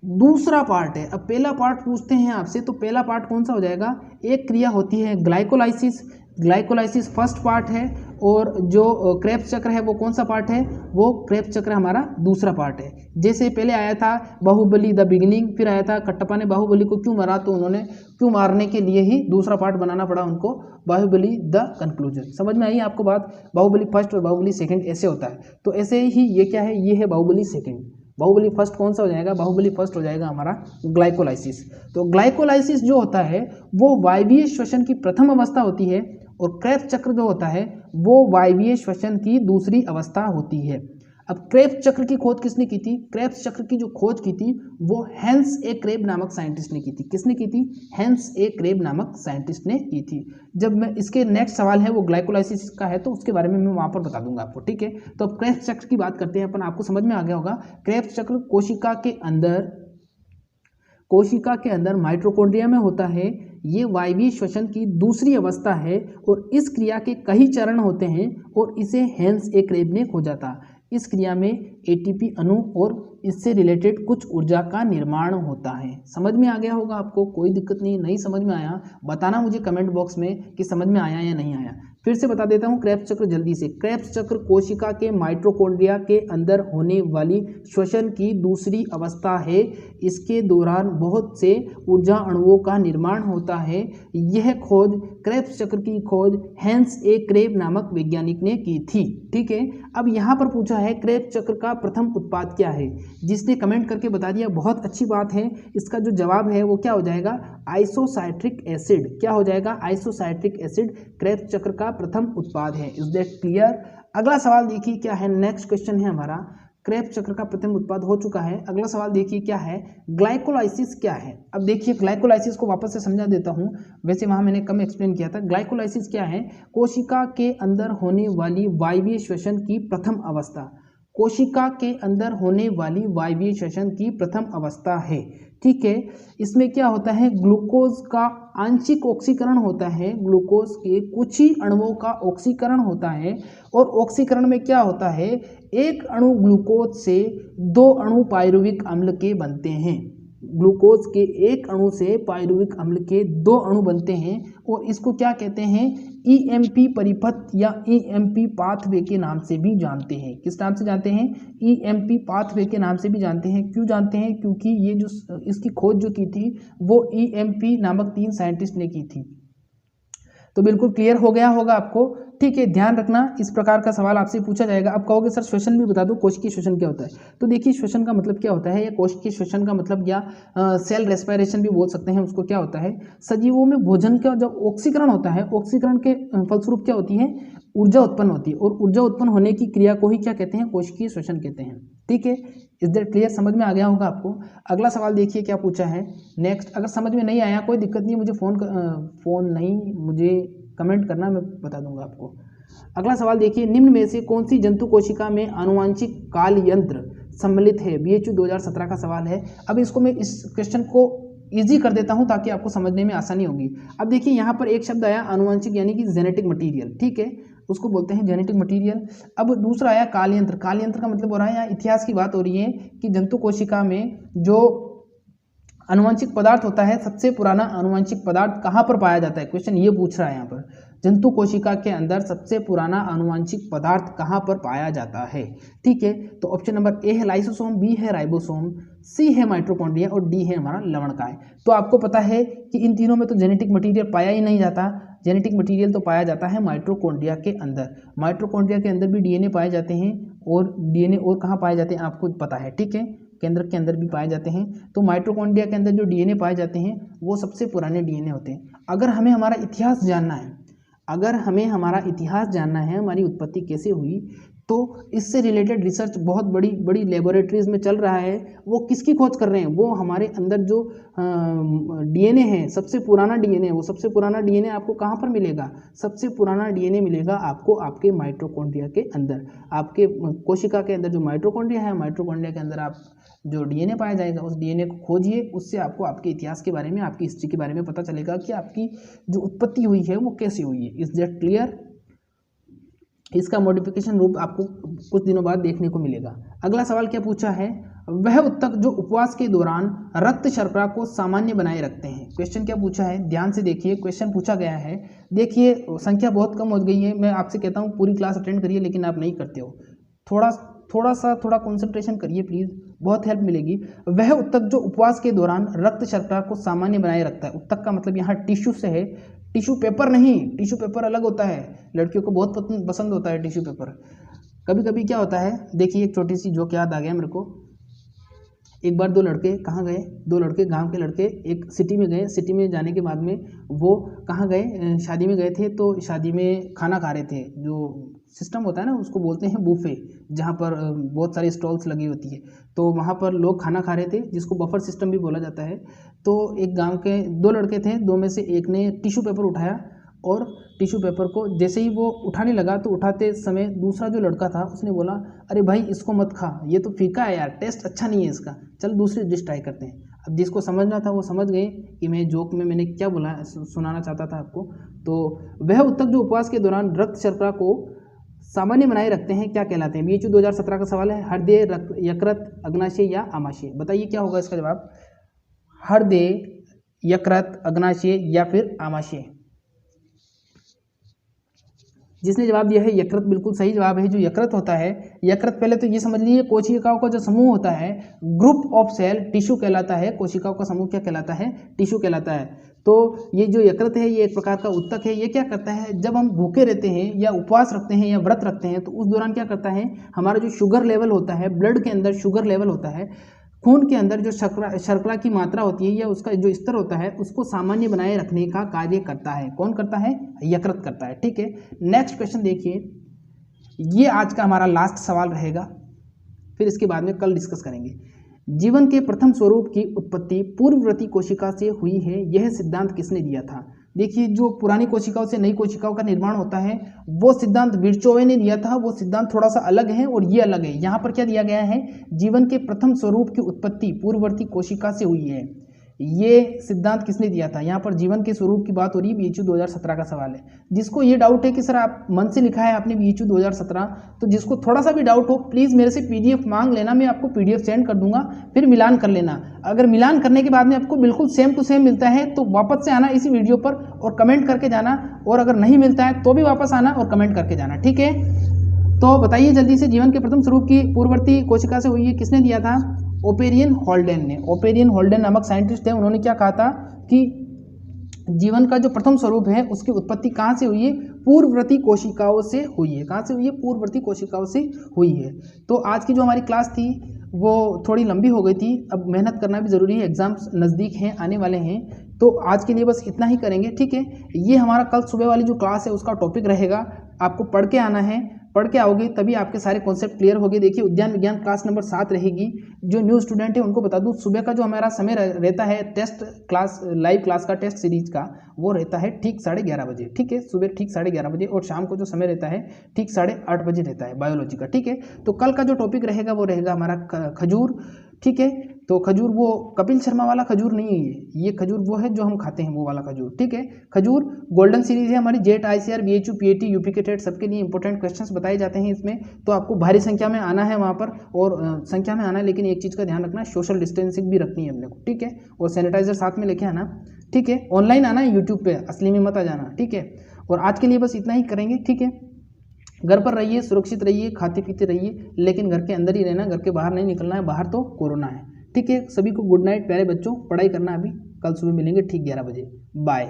दूसरा पार्ट है। अब पहला पार्ट पूछते हैं आपसे, तो पहला पार्ट कौन सा हो जाएगा? एक क्रिया होती है ग्लाइकोलाइसिस, ग्लाइकोलाइसिस फर्स्ट पार्ट है, और जो क्रेब्स चक्र है वो कौन सा पार्ट है? वो क्रेब्स चक्र हमारा दूसरा पार्ट है। जैसे पहले आया था बाहुबली द बिगिनिंग, फिर आया था कटप्पा ने बाहुबली को क्यों मारा, तो उन्होंने क्यों मारने के लिए ही दूसरा पार्ट बनाना पड़ा उनको, बाहुबली द कंक्लूजन। समझ में आई आपको बात? बाहुबली फर्स्ट और बाहुबली सेकंड ऐसे होता है। तो ऐसे ही ये क्या है? ये है बाहुबली सेकंड। बाहुबली फर्स्ट कौन सा हो जाएगा? बाहुबली फर्स्ट हो जाएगा हमारा ग्लाइकोलाइसिस। तो ग्लाइकोलाइसिस जो होता है वो वायवीय श्वसन की प्रथम अवस्था होती है, और क्रेब्स चक्र जो होता है वो वायवीय श्वसन की दूसरी अवस्था होती है। अब क्रेब्स चक्र की खोज किसने की थी? क्रेब्स चक्र की जो खोज की थी वो हैंस ए क्रेब नामक साइंटिस्ट ने की थी। किसने की थी? हैंस ए क्रेब नामक साइंटिस्ट ने की थी। जब मैं इसके नेक्स्ट सवाल है वो ग्लाइकोलाइसिस का है, तो उसके बारे में मैं वहां पर बता दूंगा आपको, ठीक है। तो अब क्रेब्स चक्र की बात करते हैं अपन, आपको समझ में आ गया होगा। क्रेब्स चक्र कोशिका के अंदर माइटोकॉन्ड्रिया में होता है। ये वायवीय श्वसन की दूसरी अवस्था है, और इस क्रिया के कई चरण होते हैं, और इसे हैंस ए क्रेब ने खोजा था। इस क्रिया में एटीपी अणु और इससे रिलेटेड कुछ ऊर्जा का निर्माण होता है। समझ में आ गया होगा आपको? कोई दिक्कत नहीं समझ में आया बताना मुझे कमेंट बॉक्स में कि समझ में आया या नहीं आया। फिर से बता देता हूँ क्रेब्स चक्र जल्दी से। क्रेब्स चक्र कोशिका के माइटोकॉन्ड्रिया के अंदर होने वाली श्वसन की दूसरी अवस्था है। इसके दौरान बहुत से ऊर्जा अणुओं का निर्माण होता है। यह खोज, क्रेब्स चक्र की खोज हैंस ए क्रेब नामक वैज्ञानिक ने की थी, ठीक है। अब यहाँ पर पूछा है क्रेब्स चक्र का प्रथम उत्पाद क्या है? जिसने कमेंट करके बता दिया बहुत अच्छी बात है। इसका जो जवाब है वो क्या हो जाएगा? आइसोसाइट्रिक एसिड। क्या हो जाएगा? आइसोसाइट्रिक एसिड क्रेब्स चक्र का प्रथम उत्पाद है। Is that clear? अगला सवाल देखिए क्या है, नेक्स्ट क्वेश्चन है हमारा। क्रेब्स चक्र का प्रथम उत्पाद हो चुका है। अगला सवाल देखिए क्या है, ग्लाइकोलाइसिस क्या है? अब देखिए ग्लाइकोलाइसिस को वापस से समझा देता हूं, वैसे वहां मैंने कम एक्सप्लेन किया था। ग्लाइकोलाइसिस क्या है? कोशिका के अंदर होने वाली वायवीय श्वसन की प्रथम अवस्था। कोशिका के अंदर होने वाली वायवीय श्वसन की प्रथम अवस्था है, ठीक है। इसमें क्या होता है? ग्लूकोज का आंशिक ऑक्सीकरण होता है। ग्लूकोज के कुछ ही अणुओं का ऑक्सीकरण होता है, और ऑक्सीकरण में क्या होता है? एक अणु ग्लूकोज से दो अणु पायरुविक अम्ल के बनते हैं। ग्लूकोज के एक अणु से पायरुविक अम्ल के दो अणु बनते हैं, और इसको क्या कहते हैं? ईएमपी परिपथ या ईएमपी पाथवे के नाम से भी जानते हैं। किस नाम से जानते हैं? ईएमपी पाथवे के नाम से भी जानते हैं। क्यों जानते हैं? क्योंकि ये जो इसकी खोज जो की थी वो ईएमपी नामक 3 साइंटिस्ट ने की थी। तो बिल्कुल क्लियर हो गया होगा आपको, ठीक है। ध्यान रखना, इस प्रकार का सवाल आपसे पूछा जाएगा। अब कहोगे सर श्वसन भी बता दो, कोशिकीय श्वसन क्या होता है? तो देखिए श्वसन का मतलब क्या होता है, या कोशिकीय श्वसन का मतलब, या सेल रेस्पिरेशन भी बोल सकते हैं उसको। क्या होता है? सजीवों में भोजन का जब ऑक्सीकरण होता है, ऑक्सीकरण के फलस्वरूप क्या होती है? ऊर्जा उत्पन्न होती है, और ऊर्जा उत्पन्न होने की क्रिया को ही क्या कहते हैं? कोशिकीय श्वसन कहते हैं, ठीक है। Is that clear? समझ में आ गया होगा आपको। अगला सवाल देखिए क्या पूछा है नेक्स्ट। अगर समझ में नहीं आया कोई दिक्कत नहीं, मुझे कमेंट करना, मैं बता दूंगा आपको। अगला सवाल देखिए, निम्न में से कौन सी जंतु कोशिका में आनुवांशिक काल यंत्र सम्मिलित है? BHU 2017 का सवाल है। अब इसको मैं इस क्वेश्चन को इजी कर देता हूं ताकि आपको समझने में आसानी होगी। अब देखिए यहाँ पर एक शब्द आया आनुवांशिक, यानी कि जेनेटिक मटीरियल, ठीक है, उसको बोलते हैं जेनेटिक मटीरियल। अब दूसरा आया काल यंत्र। काल यंत्र का मतलब हो रहा है, यहाँ इतिहास की बात हो रही है कि जंतु कोशिका में जो आनुवंशिक पदार्थ होता है, सबसे पुराना आनुवंशिक पदार्थ कहाँ पर पाया जाता है? क्वेश्चन ये पूछ रहा है यहाँ पर, जंतु कोशिका के अंदर सबसे पुराना आनुवंशिक पदार्थ कहाँ पर पाया जाता है, ठीक है। तो ऑप्शन नंबर ए है लाइसोसोम, बी है राइबोसोम, सी है माइटोकॉन्ड्रिया, और डी है हमारा लवणकाय। तो आपको पता है कि इन तीनों में तो जेनेटिक मटीरियल पाया ही नहीं जाता। जेनेटिक मटीरियल तो पाया जाता है माइटोकॉन्ड्रिया के अंदर। माइटोकॉन्ड्रिया के अंदर भी डीएनए पाए जाते हैं, और डीएनए और कहाँ पाए जाते हैं आपको पता है, ठीक है, केंद्रक के अंदर भी पाए जाते हैं। तो माइटोकॉन्ड्रिया के अंदर जो डीएनए पाए जाते हैं वो सबसे पुराने डीएनए होते हैं। अगर हमें हमारा इतिहास जानना है, हमारी उत्पत्ति कैसे हुई, तो इससे रिलेटेड रिसर्च बहुत बड़ी बड़ी लेबोरेटरीज में चल रहा है। वो किसकी खोज कर रहे हैं? वो हमारे अंदर जो डीएनए है, सबसे पुराना डीएनए, वो सबसे पुराना डीएनए आपको कहाँ पर मिलेगा? सबसे पुराना डीएनए मिलेगा आपको आपके माइटोकॉन्ड्रिया के अंदर। आपके कोशिका के अंदर जो माइटोकॉन्ड्रिया है, माइटोकॉन्ड्रिया के अंदर आप जो डीएनए पाया जाएगा, उस डीएनए को खोजिए। उससे आपको आपके इतिहास के बारे में, आपकी हिस्ट्री के बारे में पता चलेगा कि आपकी जो उत्पत्ति हुई है वो कैसे हुई है। Is that clear? इसका मॉडिफिकेशन रूप आपको कुछ दिनों बाद देखने को मिलेगा। अगला सवाल क्या पूछा है, वह उत्तक जो उपवास के दौरान रक्त शर्करा को सामान्य बनाए रखते हैं। क्वेश्चन क्या पूछा है, ध्यान से देखिए, क्वेश्चन पूछा गया है। देखिए संख्या बहुत कम हो गई है, मैं आपसे कहता हूँ पूरी क्लास अटेंड करिए, लेकिन आप नहीं करते हो। थोड़ा कंसंट्रेशन करिए प्लीज़, बहुत हेल्प मिलेगी। वह उत्तक जो उपवास के दौरान रक्त शर्करा को सामान्य बनाए रखता है। उत्तक का मतलब यहाँ टिश्यू से है, टिश्यू पेपर नहीं, टिश्यू पेपर अलग होता है, लड़कियों को बहुत पसंद होता है टिश्यू पेपर। कभी कभी क्या होता है, देखिए एक छोटी सी जोक याद आ गया मेरे को। एक बार दो लड़के कहाँ गए, दो लड़के गांव के लड़के एक सिटी में गए। सिटी में जाने के बाद में वो कहाँ गए, शादी में गए थे। तो शादी में खाना खा रहे थे, जो सिस्टम होता है ना उसको बोलते हैं बूफे, जहाँ पर बहुत सारी स्टॉल्स लगी होती है। तो वहाँ पर लोग खाना खा रहे थे, जिसको बफर सिस्टम भी बोला जाता है। तो एक गाँव के दो लड़के थे, दो में से एक ने टिश्यू पेपर उठाया और टिश्यू पेपर को जैसे ही वो उठाने लगा तो उठाते समय दूसरा जो लड़का था उसने बोला, अरे भाई इसको मत खा, ये तो फीका है यार, टेस्ट अच्छा नहीं है इसका, चल दूसरी डिश ट्राई करते हैं। अब जिसको समझना था वो समझ गए कि मैं जोक में मैंने क्या बोला, सुनाना चाहता था आपको। तो वह उत्तक जो उपवास के दौरान रक्त शर्करा को सामान्य बनाए रखते हैं क्या कहलाते हैं। BHU 2017 का सवाल है, हृदय, यकृत, अग्नाशय या आमाशय। बताइए क्या होगा इसका जवाब, हृदय, यकृत, अग्नाशय या फिर आमाशय। जिसने जवाब दिया है यकृत, बिल्कुल सही जवाब है। जो यकृत होता है, यकृत पहले तो ये समझ लीजिए कोशिकाओं का जो समूह होता है, ग्रुप ऑफ सेल, टिश्यू कहलाता है। कोशिकाओं का समूह क्या कहलाता है, टिश्यू कहलाता है। तो ये जो यकृत है ये एक प्रकार का उत्तक है। ये क्या करता है, जब हम भूखे रहते हैं या उपवास रखते हैं या व्रत रखते हैं तो उस दौरान क्या करता है, हमारा जो शुगर लेवल होता है, ब्लड के अंदर शुगर लेवल होता है, खून के अंदर जो शर्करा की मात्रा होती है या उसका जो स्तर होता है उसको सामान्य बनाए रखने का कार्य करता है। कौन करता है, यकृत करता है। ठीक है, नेक्स्ट क्वेश्चन देखिए, ये आज का हमारा लास्ट सवाल रहेगा, फिर इसके बाद में कल डिस्कस करेंगे। जीवन के प्रथम स्वरूप की उत्पत्ति पूर्ववर्ती कोशिका से हुई है, यह सिद्धांत किसने दिया था। देखिए जो पुरानी कोशिकाओं से नई कोशिकाओं का निर्माण होता है वो सिद्धांत विर्चोवे ने दिया था। वो सिद्धांत थोड़ा सा अलग है और ये अलग है। यहाँ पर क्या दिया गया है, जीवन के प्रथम स्वरूप की उत्पत्ति पूर्ववर्ती कोशिका से हुई है। ये सिद्धांत किसने दिया था, यहाँ पर जीवन के स्वरूप की बात हो रही है। BHU 2017 का सवाल है। जिसको ये डाउट है कि सर आप मन से लिखा है आपने BHU 2017, तो जिसको थोड़ा सा भी डाउट हो प्लीज़ मेरे से PDF मांग लेना, मैं आपको PDF सेंड कर दूंगा, फिर मिलान कर लेना। अगर मिलान करने के बाद में आपको बिल्कुल सेम टू सेम मिलता है तो वापस से आना इसी वीडियो पर और कमेंट करके जाना, और अगर नहीं मिलता है तो भी वापस आना और कमेंट करके जाना। ठीक है, तो बताइए जल्दी से, जीवन के प्रथम स्वरूप की पूर्ववर्ती कोशिका से हुई है, किसने दिया था, ओपेरियन हॉल्डेन ने। ओपेरियन हॉल्डेन नामक साइंटिस्ट है, उन्होंने क्या कहा था कि जीवन का जो प्रथम स्वरूप है उसकी उत्पत्ति कहाँ से हुई है, पूर्ववर्ती कोशिकाओं से हुई है। कहाँ से हुई है, पूर्ववर्ती कोशिकाओं से हुई है। तो आज की जो हमारी क्लास थी वो थोड़ी लंबी हो गई थी, अब मेहनत करना भी ज़रूरी है, एग्जाम्स नज़दीक हैं, आने वाले हैं। तो आज के लिए बस इतना ही करेंगे। ठीक है, ये हमारा कल सुबह वाली जो क्लास है उसका टॉपिक रहेगा, आपको पढ़ के आना है, पढ़ के आओगे तभी आपके सारे कॉन्सेप्ट क्लियर होंगे। देखिए उद्यान विज्ञान क्लास नंबर 7 रहेगी। जो न्यू स्टूडेंट है उनको बता दूं, सुबह का जो हमारा समय रहता है टेस्ट क्लास, लाइव क्लास का, टेस्ट सीरीज का, वो रहता है ठीक 11:30 बजे। ठीक है, सुबह ठीक 11:30 बजे, और शाम को जो समय रहता है ठीक 8:30 बजे रहता है बायोलॉजी का। ठीक है, तो कल का जो टॉपिक रहेगा वो रहेगा हमारा खजूर। ठीक है, तो खजूर वो कपिल शर्मा वाला खजूर नहीं है, ये खजूर वो है जो हम खाते हैं, वो वाला खजूर। ठीक है, खजूर गोल्डन सीरीज है हमारी, jet, ICR, BHU, PAT, UP के टेट सबके लिए इंपॉर्टेंट क्वेश्चंस बताए जाते हैं इसमें। तो आपको भारी संख्या में आना है वहाँ पर, और संख्या में आना है, लेकिन एक चीज़ का ध्यान रखना, सोशल डिस्टेंसिंग भी रखनी है अपने को। ठीक है, और सैनिटाइजर साथ में लेके आना। ठीक है, ऑनलाइन आना है यूट्यूब पे, असली में मत आ जाना। ठीक है, और आज के लिए बस इतना ही करेंगे। ठीक है, घर पर रहिए, सुरक्षित रहिए, खाते पीते रहिए, लेकिन घर के अंदर ही रहना, घर के बाहर नहीं निकलना है, बाहर तो कोरोना है। ठीक है, सभी को गुड नाइट प्यारे बच्चों, पढ़ाई करना अभी, कल सुबह मिलेंगे ठीक 11 बजे। बाय।